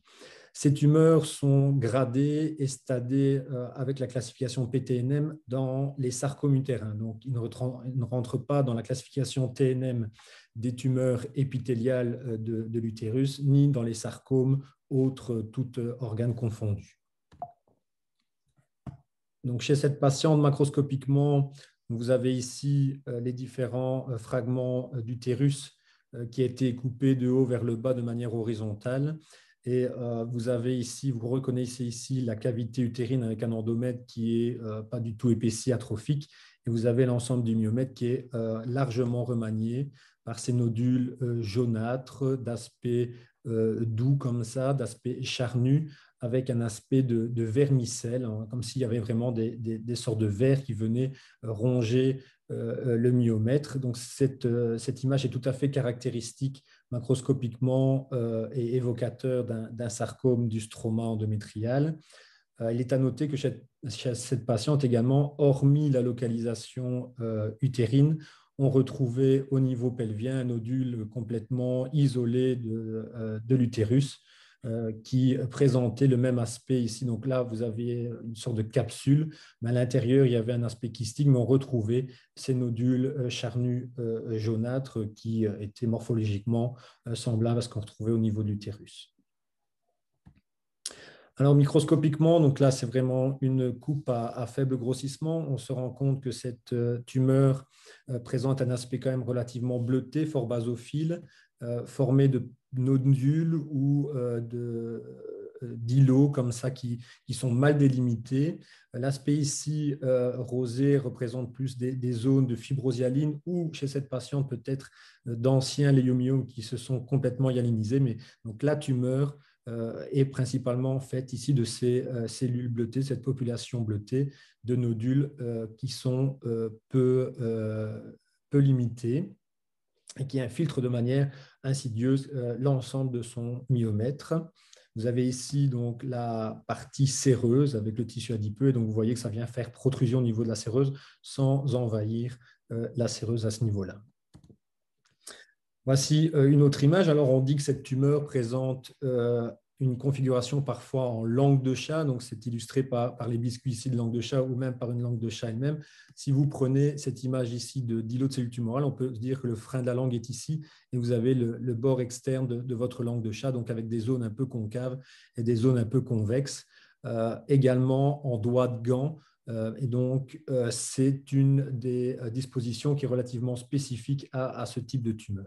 Ces tumeurs sont gradées et stadées avec la classification PTNM dans les sarcomes utérins. Donc, ils ne rentrent pas dans la classification TNM des tumeurs épithéliales de l'utérus, ni dans les sarcomes autres, tout organes confondus. Donc, chez cette patiente, macroscopiquement, vous avez ici les différents fragments d'utérus qui a été coupé de haut vers le bas de manière horizontale. Et vous avez ici, vous reconnaissez ici la cavité utérine avec un endomètre qui n'est pas du tout épaissi, atrophique. Et vous avez l'ensemble du myomètre qui est largement remanié par ces nodules jaunâtres, d'aspect doux comme ça, d'aspect charnu, avec un aspect de vermicelle, hein, comme s'il y avait vraiment des sortes de vers qui venaient ronger le myomètre. Donc, cette image est tout à fait caractéristique macroscopiquement et évocateur d'un sarcome du stroma endométrial. Il est à noter que chez cette patiente également, hormis la localisation utérine, on retrouvait au niveau pelvien un nodule complètement isolé de l'utérus qui présentait le même aspect ici. Donc là, vous avez une sorte de capsule, mais à l'intérieur, il y avait un aspect kystique, mais on retrouvait ces nodules charnus jaunâtres qui étaient morphologiquement semblables à ce qu'on retrouvait au niveau de l'utérus. Alors, microscopiquement, donc là, c'est vraiment une coupe à faible grossissement. On se rend compte que cette tumeur présente un aspect quand même relativement bleuté, fort basophile, formé de nodules ou d'îlots comme ça qui sont mal délimités. L'aspect ici rosé représente plus des zones de fibrose-hyaline ou chez cette patiente peut-être d'anciens léomyomes qui se sont complètement hyalinisés. Mais donc la tumeur est principalement faite ici de ces cellules bleutées, cette population bleutée de nodules qui sont peu limités et qui infiltrent de manière insidieuse l'ensemble de son myomètre. Vous avez ici donc la partie séreuse avec le tissu adipeux, et donc vous voyez que ça vient faire protrusion au niveau de la séreuse sans envahir la séreuse à ce niveau-là. Voici une autre image. Alors, on dit que cette tumeur présente une configuration parfois en langue de chat. Donc, c'est illustré par les biscuits ici de langue de chat ou même par une langue de chat elle-même. Si vous prenez cette image ici d'îlot de cellules tumorales, on peut se dire que le frein de la langue est ici et vous avez le bord externe de votre langue de chat, donc avec des zones un peu concaves et des zones un peu convexes. Également en doigt de gant. Et donc, c'est une des dispositions qui est relativement spécifique à ce type de tumeur.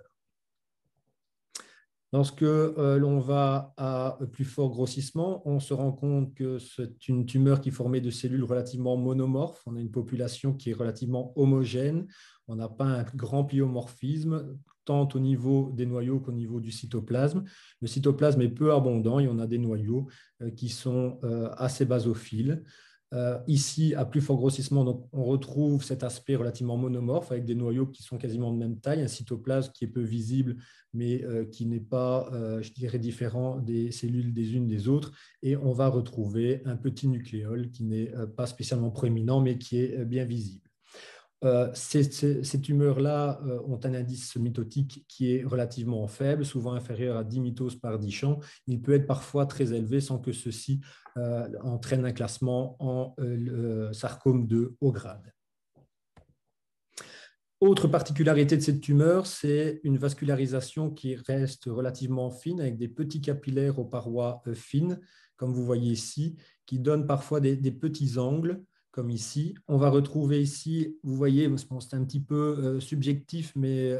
Lorsque l'on va à plus fort grossissement, on se rend compte que c'est une tumeur qui est formée de cellules relativement monomorphes. On a une population qui est relativement homogène. On n'a pas un grand pliomorphisme, tant au niveau des noyaux qu'au niveau du cytoplasme. Le cytoplasme est peu abondant et on a des noyaux qui sont assez basophiles. Ici, à plus fort grossissement, donc, on retrouve cet aspect relativement monomorphe avec des noyaux qui sont quasiment de même taille, un cytoplasme qui est peu visible, mais qui n'est pas, je dirais, différent des cellules des unes des autres. Et on va retrouver un petit nucléole qui n'est pas spécialement proéminent, mais qui est bien visible. Ces tumeurs-là ont un indice mitotique qui est relativement faible, souvent inférieur à 10 mitoses par 10 champs. Il peut être parfois très élevé sans que ceci entraîne un classement en sarcome de haut grade. Autre particularité de cette tumeur, c'est une vascularisation qui reste relativement fine avec des petits capillaires aux parois fines, comme vous voyez ici, qui donnent parfois des petits angles, comme ici. On va retrouver ici, vous voyez, c'est un petit peu subjectif, mais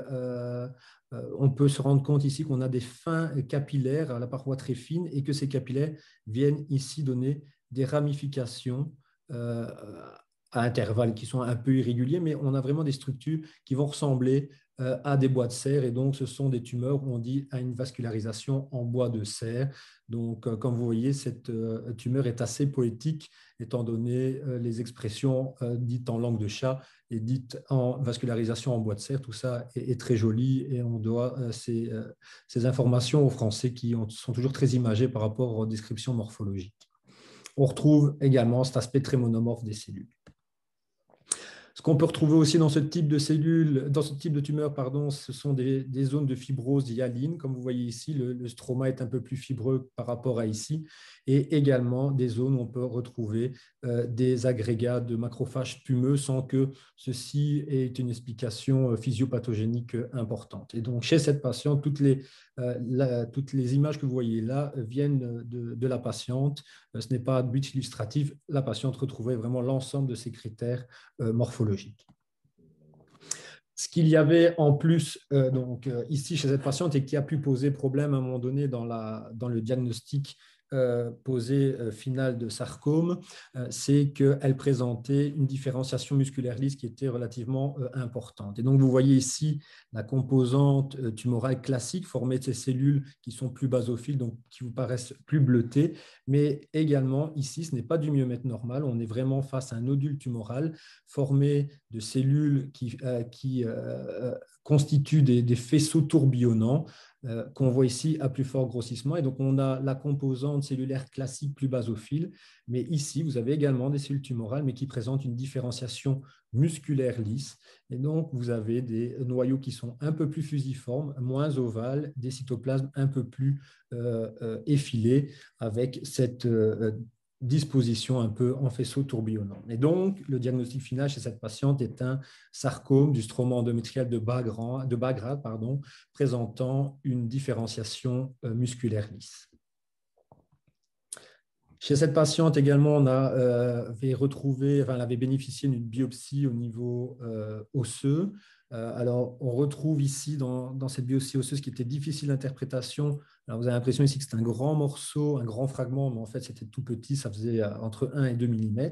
on peut se rendre compte ici qu'on a des fins capillaires à la paroi très fine et que ces capillaires viennent ici donner des ramifications à intervalles qui sont un peu irréguliers, mais on a vraiment des structures qui vont ressembler à des bois de serre, et donc ce sont des tumeurs où on dit à une vascularisation en bois de serre. Donc, comme vous voyez, cette tumeur est assez poétique, étant donné les expressions dites en langue de chat et dites en vascularisation en bois de serre. Tout ça est très joli, et on doit ces informations aux Français qui sont toujours très imagés par rapport aux descriptions morphologiques. On retrouve également cet aspect très monomorphe des cellules. Ce qu'on peut retrouver aussi dans ce type de cellules, dans ce type de tumeur, pardon, ce sont des zones de fibrose hyaline. Comme vous voyez ici, le stroma est un peu plus fibreux par rapport à ici, et également des zones où on peut retrouver des agrégats de macrophages tumeux sans que ceci ait une explication physiopathogénique importante. Et donc, chez cette patiente, toutes les images que vous voyez là viennent de la patiente. Ce n'est pas de but illustratif. La patiente retrouvait vraiment l'ensemble de ces critères morphologiques. Ce qu'il y avait en plus ici chez cette patiente et qui a pu poser problème à un moment donné dans le diagnostic posé final de sarcome, c'est qu'elle présentait une différenciation musculaire lisse qui était relativement importante. Et donc, vous voyez ici la composante tumorale classique formée de ces cellules qui sont plus basophiles, donc qui vous paraissent plus bleutées, mais également ici, ce n'est pas du myomètre normal, on est vraiment face à un nodule tumoral formé de cellules qui constituent des faisceaux tourbillonnants qu'on voit ici à plus fort grossissement. Et donc, on a la composante cellulaire classique plus basophile, mais ici, vous avez également des cellules tumorales, mais qui présentent une différenciation musculaire lisse. Et donc, vous avez des noyaux qui sont un peu plus fusiformes, moins ovales, des cytoplasmes un peu plus effilés, avec cette disposition un peu en faisceau tourbillonnant. Et donc, le diagnostic final chez cette patiente est un sarcome du stroma endométrial de bas grade, présentant une différenciation musculaire lisse. Chez cette patiente également, on elle avait bénéficié d'une biopsie au niveau osseux. Alors, on retrouve ici dans cette biopsie osseuse qui était difficile d'interprétation. Alors, vous avez l'impression ici que c'est un grand morceau, un grand fragment, mais en fait, c'était tout petit, ça faisait entre 1 et 2 mm.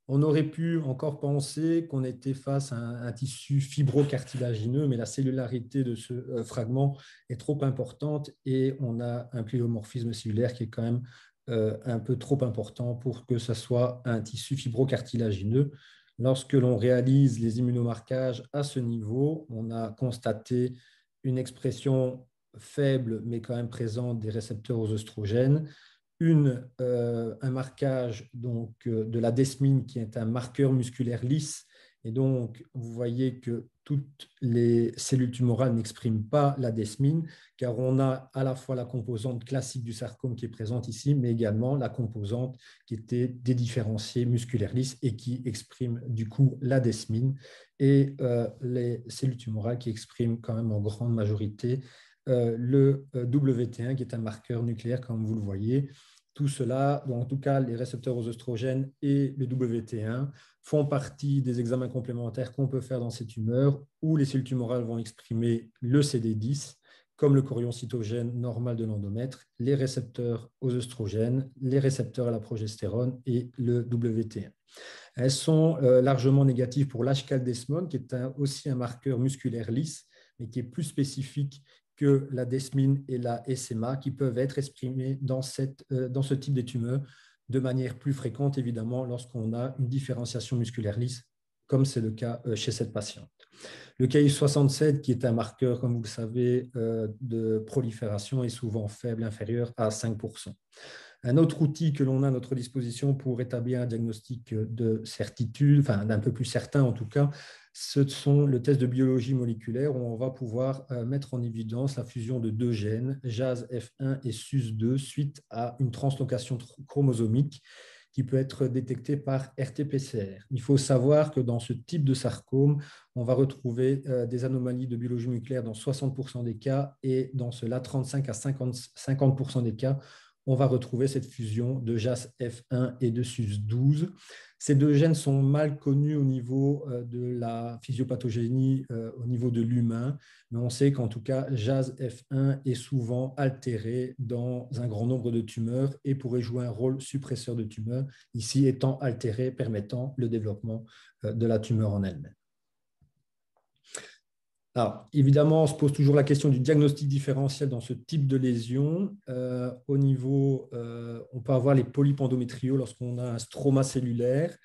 On aurait pu encore penser qu'on était face à un tissu fibrocartilagineux, mais la cellularité de ce fragment est trop importante et on a un pléomorphisme cellulaire qui est quand même un peu trop important pour que ce soit un tissu fibrocartilagineux. Lorsque l'on réalise les immunomarquages à ce niveau, on a constaté une expression faible, mais quand même présente des récepteurs aux oestrogènes, un marquage de la desmine qui est un marqueur musculaire lisse. Et donc, vous voyez que toutes les cellules tumorales n'expriment pas la desmine, car on a à la fois la composante classique du sarcome qui est présente ici, mais également la composante qui était dédifférenciée musculaire lisse et qui exprime du coup la desmine, et les cellules tumorales qui expriment quand même en grande majorité le WT1, qui est un marqueur nucléaire, comme vous le voyez. Tout cela, donc en tout cas les récepteurs aux oestrogènes et le WT1, font partie des examens complémentaires qu'on peut faire dans ces tumeurs où les cellules tumorales vont exprimer le CD10, comme le chorion cytogène normal de l'endomètre, les récepteurs aux oestrogènes, les récepteurs à la progestérone et le WT1. Elles sont largement négatives pour l'H-caldesmone, qui est aussi un marqueur musculaire lisse, mais qui est plus spécifique que la desmine et la SMA, qui peuvent être exprimées dans ce type de tumeur de manière plus fréquente, évidemment, lorsqu'on a une différenciation musculaire lisse, comme c'est le cas chez cette patiente. Le Ki67, qui est un marqueur, comme vous le savez, de prolifération, est souvent faible, inférieur à 5%. Un autre outil que l'on a à notre disposition pour établir un diagnostic de certitude, enfin d'un peu plus certain en tout cas, ce sont le test de biologie moléculaire où on va pouvoir mettre en évidence la fusion de deux gènes, JAS-F1 et SUS2, suite à une translocation chromosomique qui peut être détectée par RT-PCR. Il faut savoir que dans ce type de sarcome, on va retrouver des anomalies de biologie moléculaire dans 60% des cas et dans cela, 35 à 50% des cas, on va retrouver cette fusion de JAS-F1 et de SUS12. Ces deux gènes sont mal connus au niveau de la physiopathogénie, au niveau de l'humain, mais on sait qu'en tout cas, JAS-F1 est souvent altéré dans un grand nombre de tumeurs et pourrait jouer un rôle suppresseur de tumeurs, ici étant altéré, permettant le développement de la tumeur en elle-même. Alors, évidemment, on se pose toujours la question du diagnostic différentiel dans ce type de lésion. Au niveau, on peut avoir les polypes endométriaux lorsqu'on a un stroma cellulaire.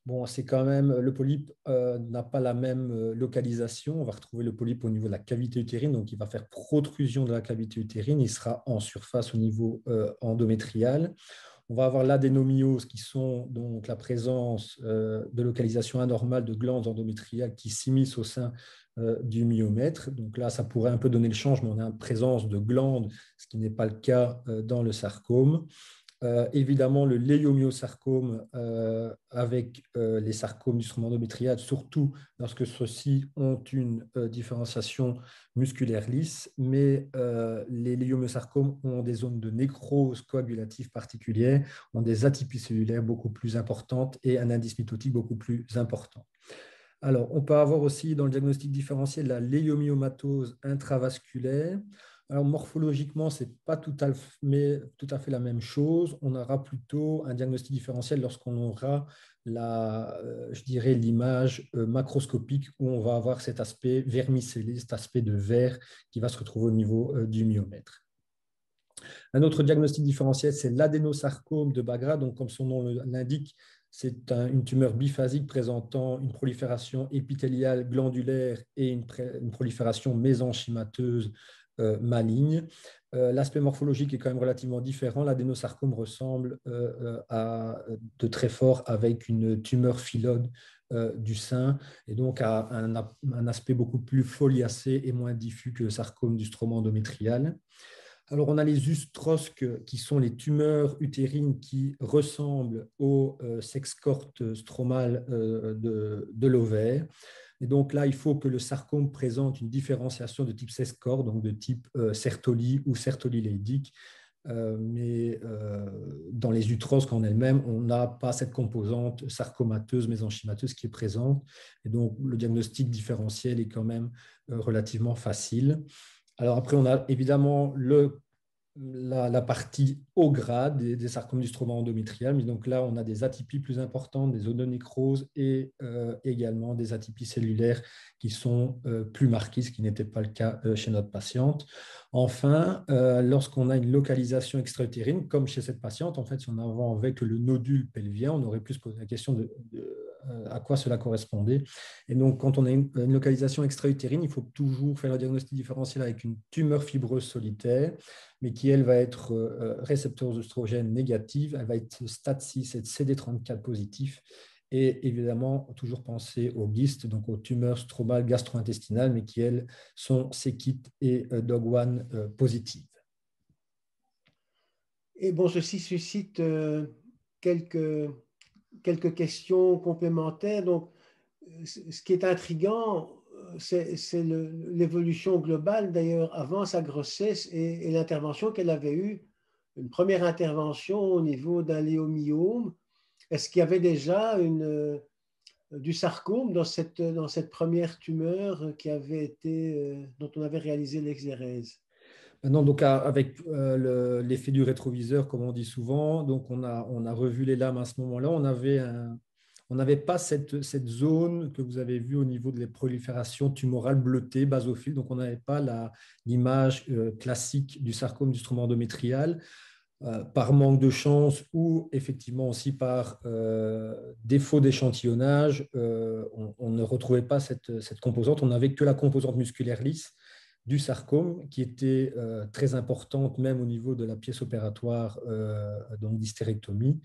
Bon, c'est quand même, le polype n'a pas la même localisation. On va retrouver le polype au niveau de la cavité utérine, donc il va faire protrusion de la cavité utérine. Il sera en surface au niveau endométrial. On va avoir l'adénomyose, qui sont donc la présence de localisation anormale de glandes endométriales qui s'immiscent au sein du myomètre. Donc là, ça pourrait un peu donner le change, mais on a une présence de glandes, ce qui n'est pas le cas dans le sarcome. Évidemment, le léomyosarcome avec les sarcomes du stroma endométrial, surtout lorsque ceux-ci ont une différenciation musculaire lisse, mais les léomyosarcomes ont des zones de nécrose coagulative particulières, ont des atypies cellulaires beaucoup plus importantes et un indice mitotique beaucoup plus important. Alors, on peut avoir aussi dans le diagnostic différentiel la léomyomatose intravasculaire. Alors, morphologiquement, ce n'est pas tout à fait la même chose. On aura plutôt un diagnostic différentiel lorsqu'on aura je dirais, l'image macroscopique où on va avoir cet aspect vermicellé, cet aspect de verre qui va se retrouver au niveau du myomètre. Un autre diagnostic différentiel, c'est l'adénosarcome de Bagra. Donc, comme son nom l'indique, c'est une tumeur biphasique présentant une prolifération épithéliale glandulaire et une prolifération mésenchymateuse maligne. L'aspect morphologique est quand même relativement différent. L'adénosarcome ressemble de très fort avec une tumeur phylode du sein et donc a un aspect beaucoup plus foliacé et moins diffus que le sarcome du stroma endométrial. Alors, on a les ustrosques, qui sont les tumeurs utérines qui ressemblent au sex-corte stromal de l'ovaire. Et donc là, il faut que le sarcome présente une différenciation de type sex-corte, donc de type Sertoli ou Sertoli-Leydig. Mais dans les utrosques en elles-mêmes, on n'a pas cette composante sarcomateuse, mésenchymateuse qui est présente. Et donc, le diagnostic différentiel est quand même relativement facile. Alors après, on a évidemment la partie haut grade des sarcomes du stroma endométrial, mais donc là, on a des atypies plus importantes, des odonécroses et également des atypies cellulaires qui sont plus marquées, ce qui n'était pas le cas chez notre patiente. Enfin, lorsqu'on a une localisation extra-utérine, comme chez cette patiente, en fait, si on avait que le nodule pelvien, on aurait pu se poser la question à quoi cela correspondait. Et donc, quand on a une localisation extra-utérine, il faut toujours faire le diagnostic différentiel avec une tumeur fibreuse solitaire, mais qui, elle, va être récepteur d'œstrogène négative, elle va être stade 6 et CD34 positif, et évidemment, toujours penser aux GIST, donc aux tumeurs stromales gastro-intestinales, mais qui, elles, sont CKIT et DOG1 positives. Et bon, ceci suscite quelques questions complémentaires. Donc, ce qui est intriguant, c'est l'évolution globale, d'ailleurs, avant sa grossesse et l'intervention qu'elle avait eue, une première intervention au niveau d'un léomyome. Est-ce qu'il y avait déjà du sarcome dans cette première tumeur qui avait dont on avait réalisé l'exérèse? Maintenant, donc avec l'effet du rétroviseur, comme on dit souvent, donc on a revu les lames à ce moment-là. On n'avait pas cette zone que vous avez vue au niveau de la prolifération tumorale bleutée, basophile. Donc, on n'avait pas l'image classique du sarcome du stroma endométrial. Par manque de chance ou effectivement aussi par défaut d'échantillonnage, on ne retrouvait pas cette composante. On n'avait que la composante musculaire lisse du sarcome qui était très importante même au niveau de la pièce opératoire donc d'hystérectomie.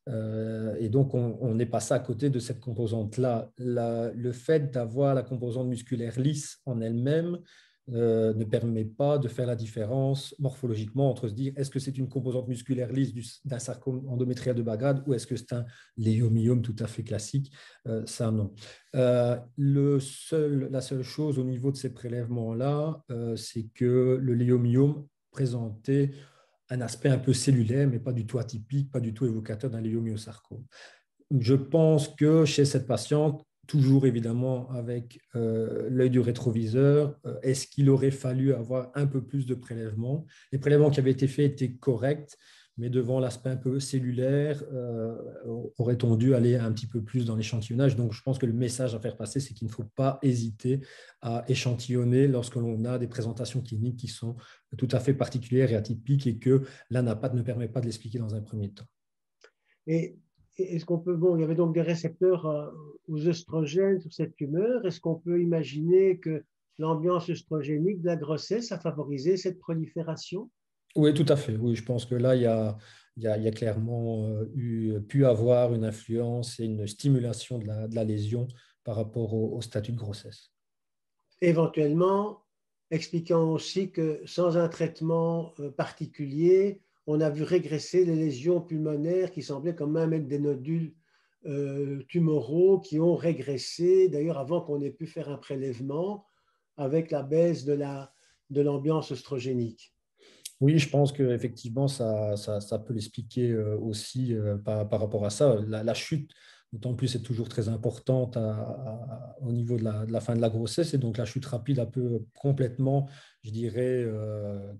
Et donc, on n'est passé à côté de cette composante-là. Le fait d'avoir la composante musculaire lisse en elle-même ne permet pas de faire la différence morphologiquement entre se dire est-ce que c'est une composante musculaire lisse d'un sarcome endométrial de bas grade ou est-ce que c'est un léomyome tout à fait classique. Ça, non. La seule chose au niveau de ces prélèvements-là, c'est que le léomyome présentait un aspect un peu cellulaire, mais pas du tout atypique, pas du tout évocateur d'un léomyosarcome. Je pense que chez cette patiente, toujours évidemment avec l'œil du rétroviseur, est-ce qu'il aurait fallu avoir un peu plus de prélèvements? Les prélèvements qui avaient été faits étaient corrects, mais devant l'aspect un peu cellulaire, aurait-on dû aller un petit peu plus dans l'échantillonnage? Donc, je pense que le message à faire passer, c'est qu'il ne faut pas hésiter à échantillonner lorsque l'on a des présentations cliniques qui sont tout à fait particulières et atypiques et que l'ANAPAT ne permet pas de l'expliquer dans un premier temps. Et est-ce qu'on peut, bon, il y avait donc des récepteurs aux œstrogènes sur cette tumeur. Est-ce qu'on peut imaginer que l'ambiance œstrogénique de la grossesse a favorisé cette prolifération? Oui, tout à fait. Oui, je pense que là, il y a clairement pu avoir une influence et une stimulation de la lésion par rapport au statut de grossesse. Éventuellement, expliquant aussi que sans un traitement particulier, on a vu régresser les lésions pulmonaires qui semblaient quand même être des nodules tumoraux qui ont régressé, d'ailleurs avant qu'on ait pu faire un prélèvement avec la baisse de l'ambiance œstrogénique. Oui, je pense qu'effectivement, ça peut l'expliquer aussi par rapport à ça. La chute, d'autant plus, c'est toujours très importante au niveau de la fin de la grossesse. Et donc, la chute rapide a peut complètement, je dirais,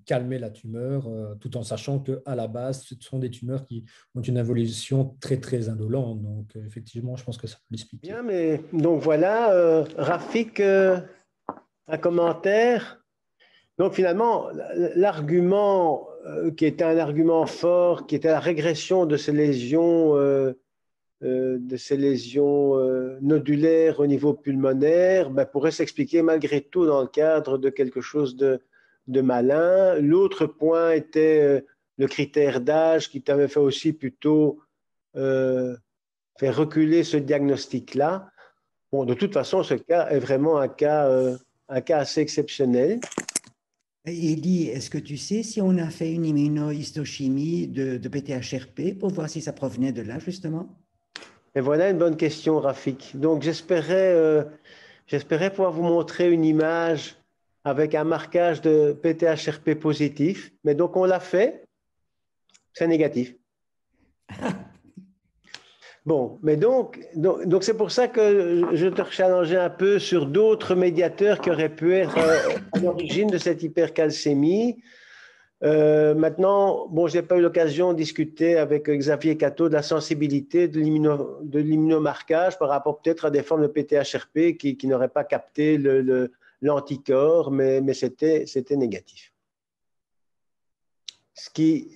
calmer la tumeur, tout en sachant qu'à la base, ce sont des tumeurs qui ont une évolution très, très indolente. Donc, effectivement, je pense que ça peut l'expliquer. Bien, mais donc voilà, Rafik, un commentaire. Donc finalement, l'argument qui était un argument fort, qui était la régression de ces lésions, nodulaires au niveau pulmonaire, ben, pourrait s'expliquer malgré tout dans le cadre de quelque chose de malin. L'autre point était le critère d'âge qui t'avait fait aussi plutôt faire reculer ce diagnostic-là. Bon, de toute façon, ce cas est vraiment un cas assez exceptionnel. Elie, est-ce que tu sais si on a fait une immunohistochimie de PTHRP pour voir si ça provenait de là, justement? Et voilà une bonne question, Rafik. Donc, j'espérais pouvoir vous montrer une image avec un marquage de PTHRP positif. Mais donc, on l'a fait. C'est négatif. Bon, mais donc c'est pour ça que je te challengeais un peu sur d'autres médiateurs qui auraient pu être à l'origine de cette hypercalcémie. Maintenant, bon, je n'ai pas eu l'occasion de discuter avec Xavier Cateau de la sensibilité de l'immunomarquage par rapport peut-être à des formes de PTHRP qui n'auraient pas capté l'anticorps, mais c'était négatif. Ce qui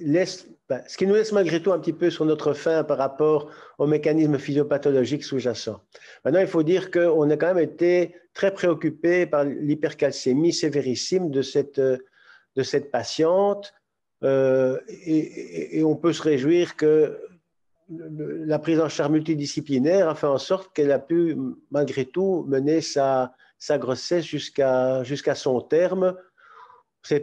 nous laisse malgré tout un petit peu sur notre faim par rapport aux mécanismes physiopathologiques sous-jacents. Maintenant, il faut dire qu'on a quand même été très préoccupé par l'hypercalcémie sévérissime de cette patiente et on peut se réjouir que la prise en charge multidisciplinaire a fait en sorte qu'elle a pu malgré tout mener sa grossesse jusqu'à son terme.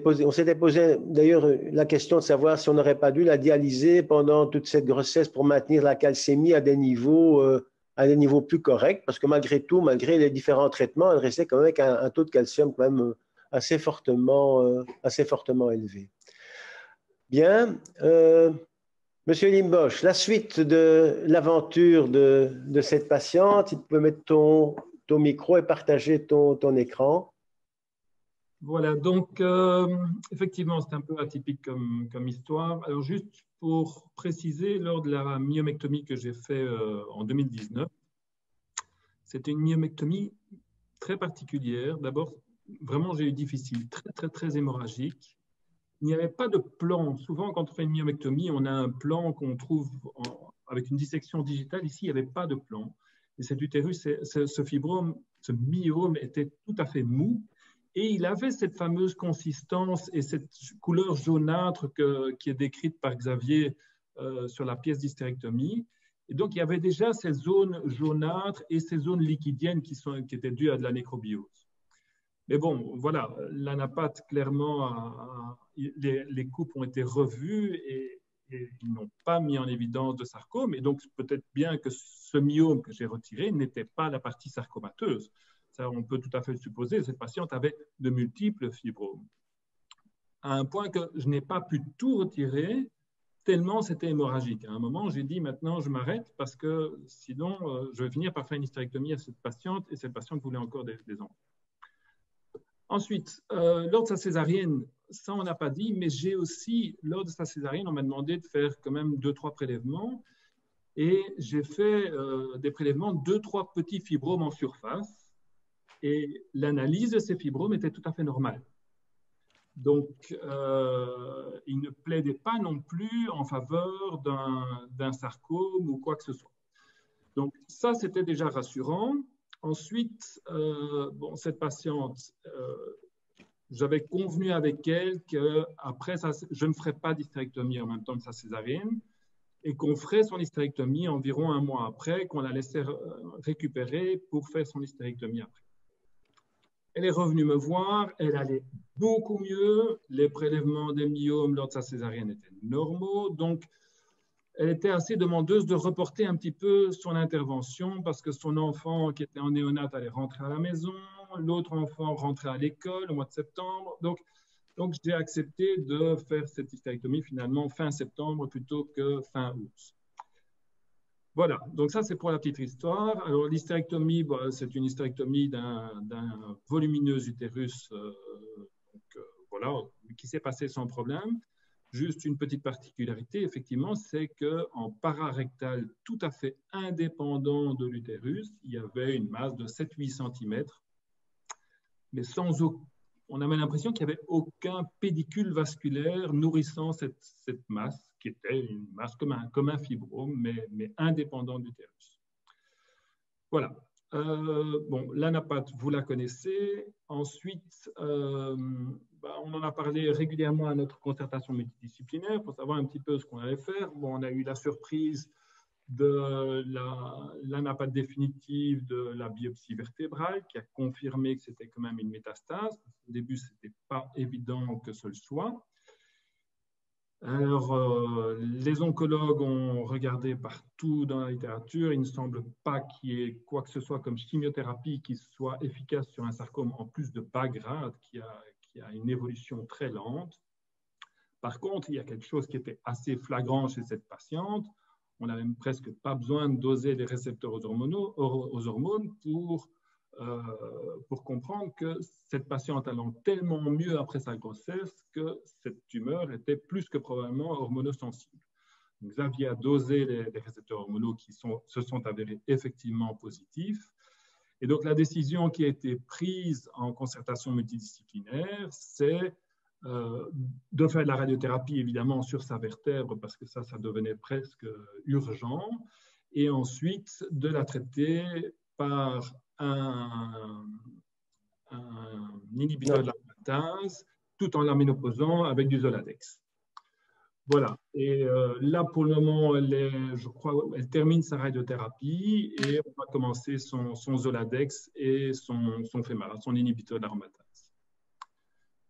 On s'était posé d'ailleurs la question de savoir si on n'aurait pas dû la dialyser pendant toute cette grossesse pour maintenir la calcémie à des niveaux plus corrects, parce que malgré tout, malgré les différents traitements, elle restait quand même avec un taux de calcium quand même assez fortement élevé. Bien. Monsieur Limbosch, la suite de l'aventure de cette patiente, tu peux mettre ton micro et partager ton écran. Voilà, donc effectivement, c'est un peu atypique comme histoire. Alors juste pour préciser, lors de la myomectomie que j'ai fait en 2019, c'était une myomectomie très particulière. D'abord, vraiment, j'ai eu difficile, très, très, très hémorragique. Il n'y avait pas de plan. Souvent, quand on fait une myomectomie, on a un plan qu'on trouve avec une dissection digitale. Ici, il n'y avait pas de plan. Et cet utérus, ce fibrome, ce myome était tout à fait mou. Et il avait cette fameuse consistance et cette couleur jaunâtre qui est décrite par Xavier sur la pièce d'hystérectomie. Et donc, il y avait déjà ces zones jaunâtres et ces zones liquidiennes qui étaient dues à de la nécrobiose. Mais bon, voilà, l'ANAPAT, clairement, les coupes ont été revues et ils n'ont pas mis en évidence de sarcome. Et donc, peut-être bien que ce myome que j'ai retiré n'était pas la partie sarcomateuse. Ça, on peut tout à fait le supposer. Cette patiente avait de multiples fibromes. à un point que je n'ai pas pu tout retirer tellement c'était hémorragique. À un moment, j'ai dit maintenant je m'arrête parce que sinon je vais finir par faire une hystérectomie à cette patiente et cette patiente voulait encore des enfants. Ensuite, lors de sa césarienne, ça on n'a pas dit, mais j'ai aussi, lors de sa césarienne, on m'a demandé de faire quand même 2-3 prélèvements et j'ai fait des prélèvements, 2-3 petits fibromes en surface et l'analyse de ces fibromes était tout à fait normale. Donc, il ne plaidait pas non plus en faveur d'un sarcome ou quoi que ce soit. Donc, ça, c'était déjà rassurant. Ensuite, bon, cette patiente, j'avais convenu avec elle qu'après, je ne ferais pas d'hystérectomie en même temps que sa césarienne et qu'on ferait son hystérectomie environ 1 mois après, qu'on la laissait récupérer pour faire son hystérectomie après. Elle est revenue me voir, elle allait beaucoup mieux, les prélèvements des myomes lors de sa césarienne étaient normaux, donc elle était assez demandeuse de reporter un petit peu son intervention parce que son enfant qui était en néonat allait rentrer à la maison, l'autre enfant rentrait à l'école au mois de septembre, donc j'ai accepté de faire cette hystérectomie finalement fin septembre plutôt que fin août. Voilà, donc ça c'est pour la petite histoire. Alors l'hystérectomie, bah, c'est une hystérectomie d'un volumineux utérus, voilà, qui s'est passé sans problème. Juste une petite particularité, effectivement, c'est qu'en pararectal tout à fait indépendant de l'utérus, il y avait une masse de 7-8 cm, mais sans aucun, on avait l'impression qu'il n'y avait aucun pédicule vasculaire nourrissant cette masse, qui était une masse comme un fibrome, mais indépendant de l'utérus. Voilà. Bon, l'anapathe, vous la connaissez. Ensuite, on en a parlé régulièrement à notre concertation multidisciplinaire pour savoir un petit peu ce qu'on allait faire. Bon, on a eu la surprise de l'anapathe définitive de la biopsie vertébrale qui a confirmé que c'était quand même une métastase. Au début, ce n'était pas évident que ce le soit. Alors, les oncologues ont regardé partout dans la littérature. Il ne semble pas qu'il y ait quoi que ce soit comme chimiothérapie qui soit efficace sur un sarcome en plus de bas grade, qui a une évolution très lente. Par contre, il y a quelque chose qui était assez flagrant chez cette patiente. On n'avait presque pas besoin de doser les récepteurs aux hormones pour comprendre que cette patiente allant tellement mieux après sa grossesse que cette tumeur était plus que probablement hormonosensible. Donc, Xavier a dosé les récepteurs hormonaux qui se sont avérés effectivement positifs. Et donc, la décision qui a été prise en concertation multidisciplinaire, c'est de faire de la radiothérapie, évidemment, sur sa vertèbre, parce que ça devenait presque urgent, et ensuite de la traiter par un inhibiteur de l'aromatase, tout en la ménopausant avec du Zoladex. Voilà. Et là, pour le moment, je crois, elle termine sa radiothérapie et on va commencer son Zoladex et son Femara, son inhibiteur de l'aromatase.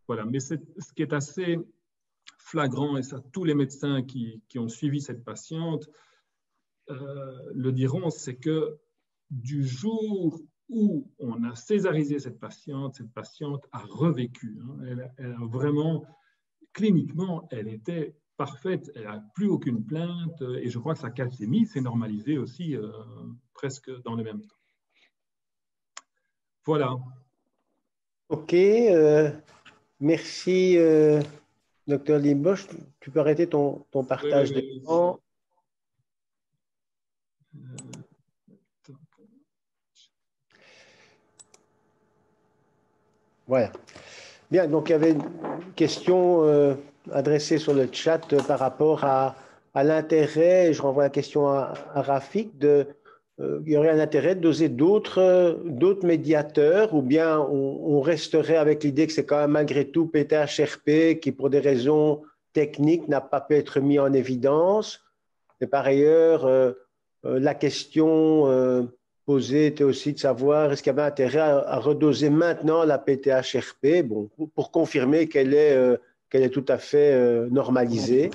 Voilà. Mais ce qui est assez flagrant, et ça, tous les médecins qui ont suivi cette patiente le diront, c'est que du jour où on a césarisé cette patiente a revécu. Hein. Elle a vraiment, cliniquement, elle était parfaite, elle n'a plus aucune plainte, et je crois que sa calcémie s'est normalisée aussi presque dans le même temps. Voilà. OK. Merci, Dr Limbosch. Tu peux arrêter ton partage d'écran. Voilà. Bien, donc il y avait une question adressée sur le chat par rapport à l'intérêt, je renvoie la question à Rafik, il y aurait un intérêt de doser d'autres médiateurs, ou bien on resterait avec l'idée que c'est quand même malgré tout PTHRP qui, pour des raisons techniques, n'a pas pu être mis en évidence. Et par ailleurs, la question posée était aussi de savoir est-ce qu'il y avait intérêt à redoser maintenant la PTHRP, bon, pour confirmer qu'elle est tout à fait normalisée.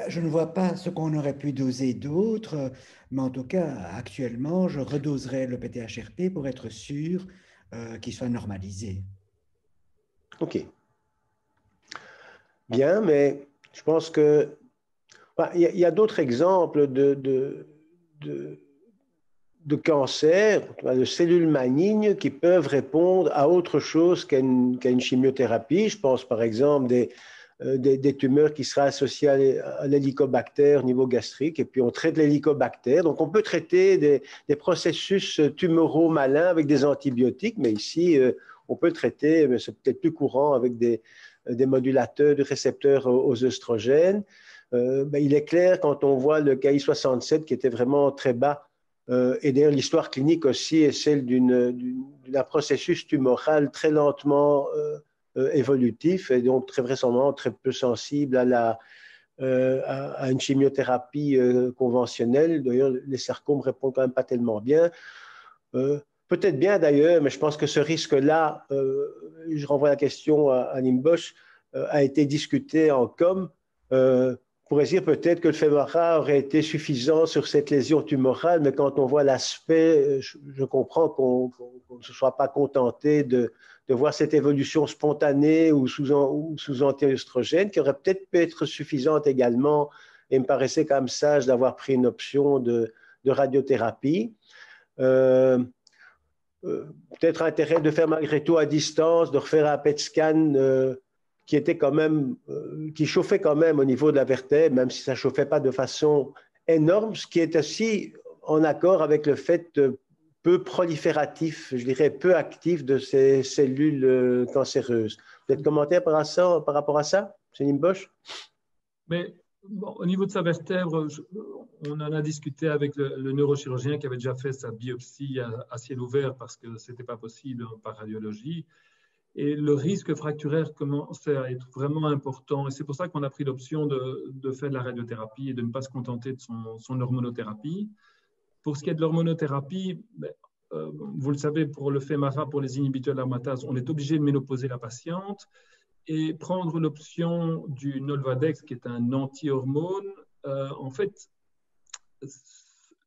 Je ne vois pas ce qu'on aurait pu doser d'autres, mais en tout cas, actuellement, je redoserai le PTHRP pour être sûr qu'il soit normalisé. OK. bien, mais je pense que il y a d'autres exemples de cancers, de cellules malignes qui peuvent répondre à autre chose qu'à une chimiothérapie. Je pense par exemple des tumeurs qui seraient associées à l'hélicobactère au niveau gastrique, et puis on traite l'hélicobactère. Donc on peut traiter des processus tumoraux malins avec des antibiotiques, mais ici on peut le traiter, mais c'est peut-être plus courant avec des modulateurs de récepteurs aux œstrogènes. Il est clair quand on voit le Ki-67 qui était vraiment très bas, et d'ailleurs l'histoire clinique aussi est celle d'un processus tumoral très lentement évolutif, et donc très vraisemblablement très peu sensible à une chimiothérapie conventionnelle. D'ailleurs, les sarcomes répondent quand même pas tellement bien. Peut-être bien d'ailleurs, mais je pense que ce risque-là, je renvoie la question à Nimbosch, a été discuté en com. On pourrait dire peut-être que le Femara aurait été suffisant sur cette lésion tumorale, mais quand on voit l'aspect, je comprends qu'on ne se soit pas contenté de voir cette évolution spontanée ou sous anti-œstrogène, qui aurait peut-être pu être suffisante également, et il me paraissait quand même sage d'avoir pris une option de radiothérapie. Peut-être intérêt de faire malgré tout à distance, de refaire un PET scan qui était quand même, qui chauffait quand même au niveau de la vertèbre, même si ça ne chauffait pas de façon énorme, ce qui est aussi en accord avec le fait peu prolifératif, je dirais peu actif de ces cellules cancéreuses. Peut-être commentaire par rapport à ça, M. Nimbosch? Mais bon, au niveau de sa vertèbre, on en a discuté avec le neurochirurgien qui avait déjà fait sa biopsie à ciel ouvert parce que ce n'était pas possible par radiologie. Et le risque fracturaire commençait à être vraiment important. Et c'est pour ça qu'on a pris l'option de faire de la radiothérapie et de ne pas se contenter de son hormonothérapie. Pour ce qui est de l'hormonothérapie, vous le savez, pour le Femara, pour les inhibiteurs de l'aromatase, on est obligé de ménopauser la patiente et prendre l'option du Nolvadex, qui est un anti-hormone. En fait,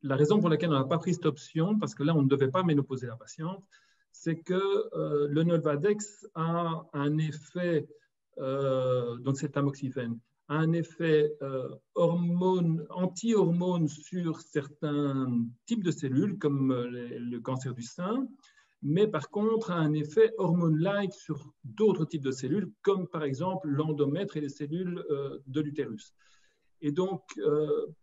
la raison pour laquelle on n'a pas pris cette option, parce que là, on ne devait pas ménopauser la patiente, c'est que le Nolvadex a un effet, donc c'est tamoxifène, a un effet anti-hormone sur certains types de cellules, comme le cancer du sein, mais par contre a un effet hormone-like sur d'autres types de cellules, comme par exemple l'endomètre et les cellules de l'utérus. Et donc,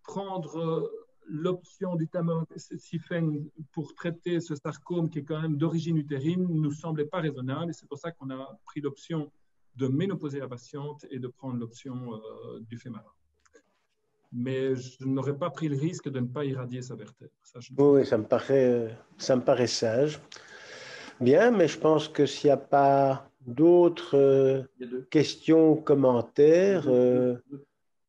prendre l'option du tamoxifène pour traiter ce sarcome qui est quand même d'origine utérine ne nous semblait pas raisonnable, et c'est pour ça qu'on a pris l'option de ménopauser la patiente et de prendre l'option du Femara. Mais je n'aurais pas pris le risque de ne pas irradier sa vertèbre. Oui, ça me paraît sage. Bien, mais je pense que s'il n'y a pas d'autres questions, commentaires,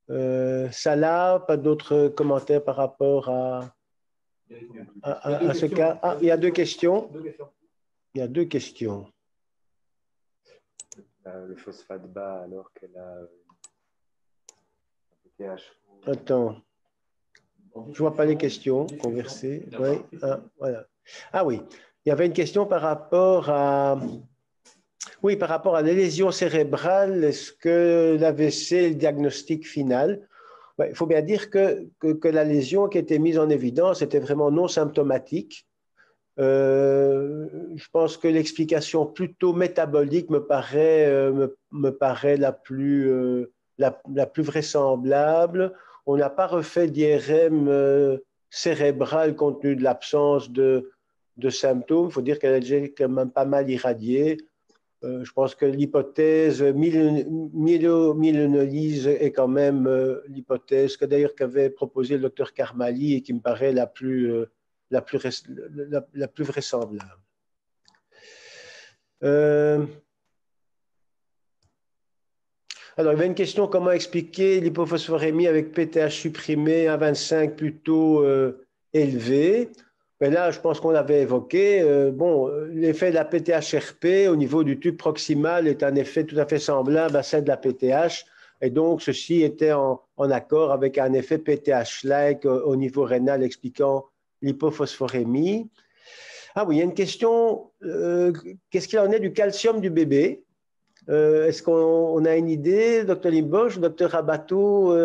Salah, pas d'autres commentaires par rapport à ce cas? Ah, il y a deux questions. Il y a deux questions. Le phosphate bas alors qu'elle a un pH. Attends. Je ne vois pas les questions conversées. Oui. Ah, voilà. Ah oui, il y avait une question par rapport à... Oui, par rapport à la lésion cérébrale, est-ce que l'AVC est le diagnostic final? Il faut bien dire que la lésion qui a été mise en évidence était vraiment non symptomatique. Je pense que l'explication plutôt métabolique me paraît la plus vraisemblable. On n'a pas refait d'IRM cérébral compte tenu de l'absence de symptômes. Il faut dire qu'elle a déjà quand même pas mal irradié. Je pense que l'hypothèse myélinolyse est quand même l'hypothèse que d'ailleurs qu'avait proposé le docteur Karmali et qui me paraît la plus vraisemblable. Alors, il y avait une question, comment expliquer l'hypophosphorémie avec PTH supprimé à 25 plutôt élevé? Mais là, je pense qu'on l'avait évoqué. L'effet de la PTH-RP au niveau du tube proximal est un effet tout à fait semblable à celle de la PTH. Et donc, ceci était en accord avec un effet PTH-like au niveau rénal expliquant l'hypophosphorémie. Ah oui, il y a une question. Qu'est-ce qu'il en est du calcium du bébé? Est-ce qu'on a une idée, docteur Limbosch, docteur Rabateau,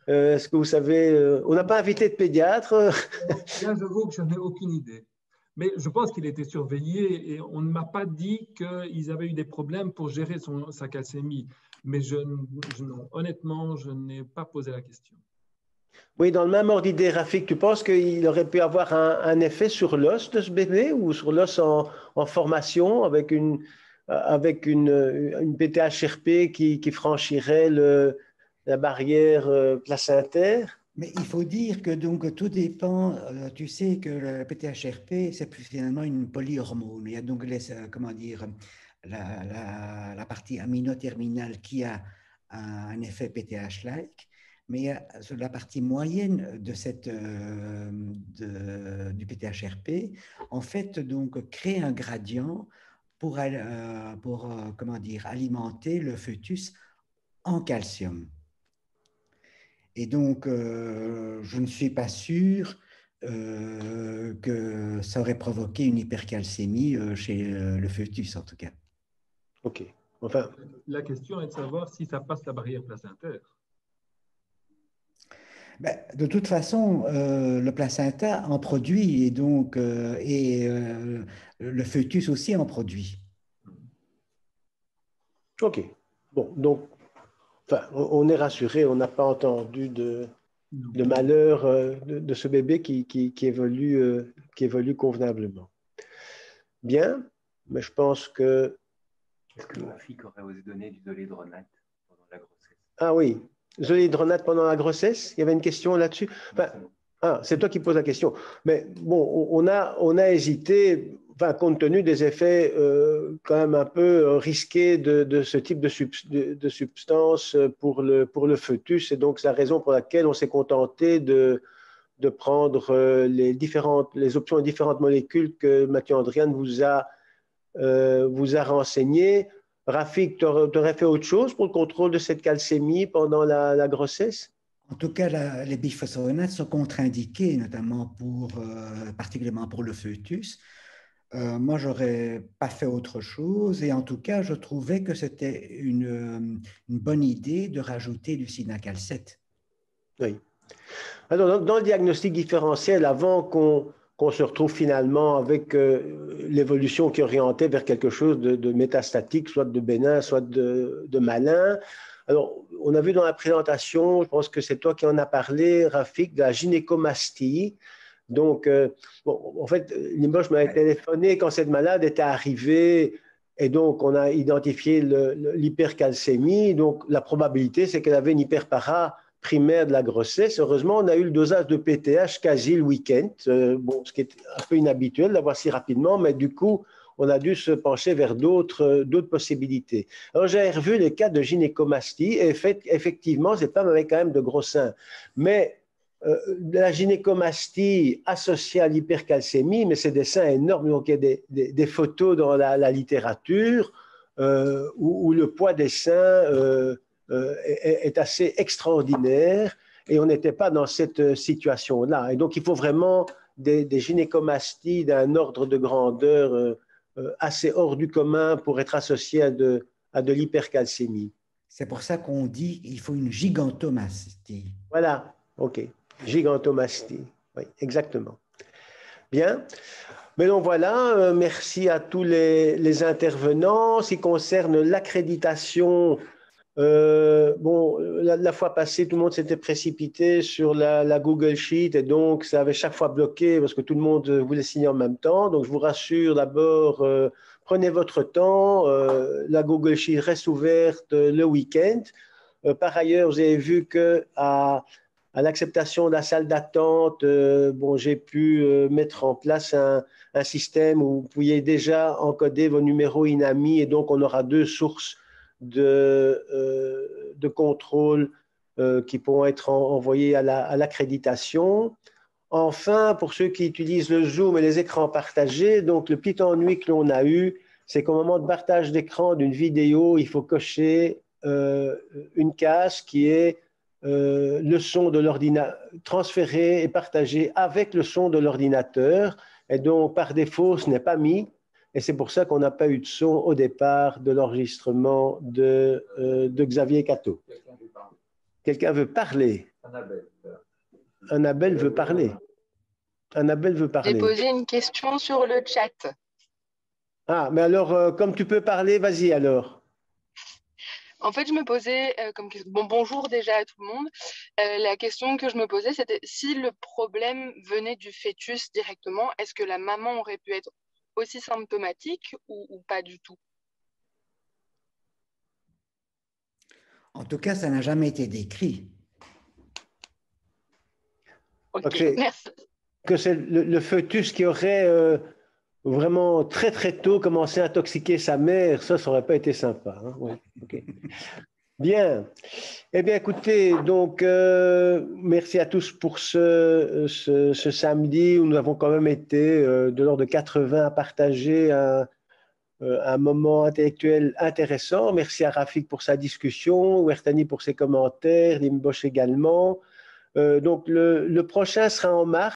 est-ce que vous savez, on n'a pas invité de pédiatre. Là, j'avoue que je n'ai aucune idée. Mais je pense qu'il était surveillé et on ne m'a pas dit qu'ils avaient eu des problèmes pour gérer sa calcémie. Mais honnêtement, je n'ai pas posé la question. Oui, dans le même ordre d'idée, Rafik, tu penses qu'il aurait pu avoir un effet sur l'os de ce bébé ou sur l'os en formation avec une PTHRP qui franchirait la barrière placentaire? Mais il faut dire que donc tout dépend, tu sais que le PTHRP, c'est finalement une polyhormone. Il y a donc comment dire, la partie aminoterminale qui a un effet PTH-like, mais il y a la partie moyenne du PTHRP, en fait, donc, crée un gradient pour comment dire, alimenter le fœtus en calcium. Et donc, je ne suis pas sûr que ça aurait provoqué une hypercalcémie chez le fœtus, en tout cas. OK. Enfin, la question est de savoir si ça passe la barrière placentaire. Ben, de toute façon, le placenta en produit et donc le fœtus aussi en produit. OK. Bon, donc, enfin, on est rassuré, on n'a pas entendu de malheur de ce bébé qui évolue convenablement. Bien, mais je pense que... Est-ce que Rafik aurait osé donner du zolédronate pendant la grossesse? Ah oui, zolédronate pendant la grossesse, il y avait une question là-dessus. Enfin, c'est toi qui poses la question. Mais bon, on a hésité, enfin, compte tenu des effets quand même un peu risqués de ce type de substance pour le fœtus. Et donc, c'est la raison pour laquelle on s'est contenté de prendre les options et différentes molécules que Mathieu Andrian vous a renseignées. Rafik, tu aurais fait autre chose pour le contrôle de cette calcémie pendant la grossesse? En tout cas, les biphosphonates sont contre-indiqués, notamment particulièrement pour le fœtus. Moi, je n'aurais pas fait autre chose et en tout cas, je trouvais que c'était une bonne idée de rajouter du Cinacalcet. Oui. Alors, dans le diagnostic différentiel, avant qu'on se retrouve finalement avec l'évolution qui est orientée vers quelque chose de métastatique, soit de bénin, soit de malin. Alors, on a vu dans la présentation, je pense que c'est toi qui en as parlé, Rafik, de la gynécomastie. Donc, en fait, Limbosch m'avait téléphoné quand cette malade était arrivée et donc on a identifié l'hypercalcémie. Donc, la probabilité, c'est qu'elle avait une hyperpara primaire de la grossesse. Heureusement, on a eu le dosage de PTH quasi le week-end, ce qui est un peu inhabituel d'avoir si rapidement, mais du coup, on a dû se pencher vers d'autres possibilités. Alors, j'ai revu les cas de gynécomastie et effectivement, cette femme avait quand même de gros seins. Mais la gynécomastie associée à l'hypercalcémie, mais c'est des seins énormes, donc il y a des photos dans la littérature où le poids des seins est assez extraordinaire et on n'était pas dans cette situation-là. Et donc, il faut vraiment des gynécomasties d'un ordre de grandeur assez hors du commun pour être associé à de l'hypercalcémie. C'est pour ça qu'on dit qu'il faut une gigantomastie. Voilà, OK. Gigantomastie, oui, exactement. Bien. Mais donc voilà, merci à tous les intervenants. En ce qui concerne l'accréditation, la fois passée, tout le monde s'était précipité sur la Google Sheet et donc ça avait chaque fois bloqué parce que tout le monde voulait signer en même temps. Donc je vous rassure d'abord, prenez votre temps. La Google Sheet reste ouverte le week-end. Par ailleurs, vous avez vu qu'à l'acceptation de la salle d'attente, j'ai pu mettre en place un système où vous pouviez déjà encoder vos numéros INAMI et donc on aura 2 sources de contrôle qui pourront être envoyés à l'accréditation. Enfin, pour ceux qui utilisent le Zoom et les écrans partagés, donc le petit ennui que l'on a eu, c'est qu'au moment de partage d'écran d'une vidéo, il faut cocher une case qui est le son de l'ordinateur, transféré et partagé avec le son de l'ordinateur. Et donc, par défaut, ce n'est pas mis. Et c'est pour ça qu'on n'a pas eu de son au départ de l'enregistrement de Xavier Cateau. Quelqu'un veut parler? Annabelle veut parler. Annabelle veut parler. J'ai posé une question sur le chat. Ah, mais alors, comme tu peux parler, vas-y alors. En fait, je me posais, bonjour déjà à tout le monde. La question que je me posais, c'était si le problème venait du fœtus directement, est-ce que la maman aurait pu être aussi symptomatique ou pas du tout? En tout cas, ça n'a jamais été décrit. Ok, merci. Que c'est le fœtus qui aurait vraiment très très tôt commencé à intoxiquer sa mère, ça n'aurait pas été sympa. Hein? Ouais, okay. Bien. Eh bien, écoutez, donc, merci à tous pour ce samedi où nous avons quand même été de l'ordre de 80 à partager un moment intellectuel intéressant. Merci à Rafik pour sa discussion, Wertani pour ses commentaires, Limbosch également. Donc, le prochain sera en mars.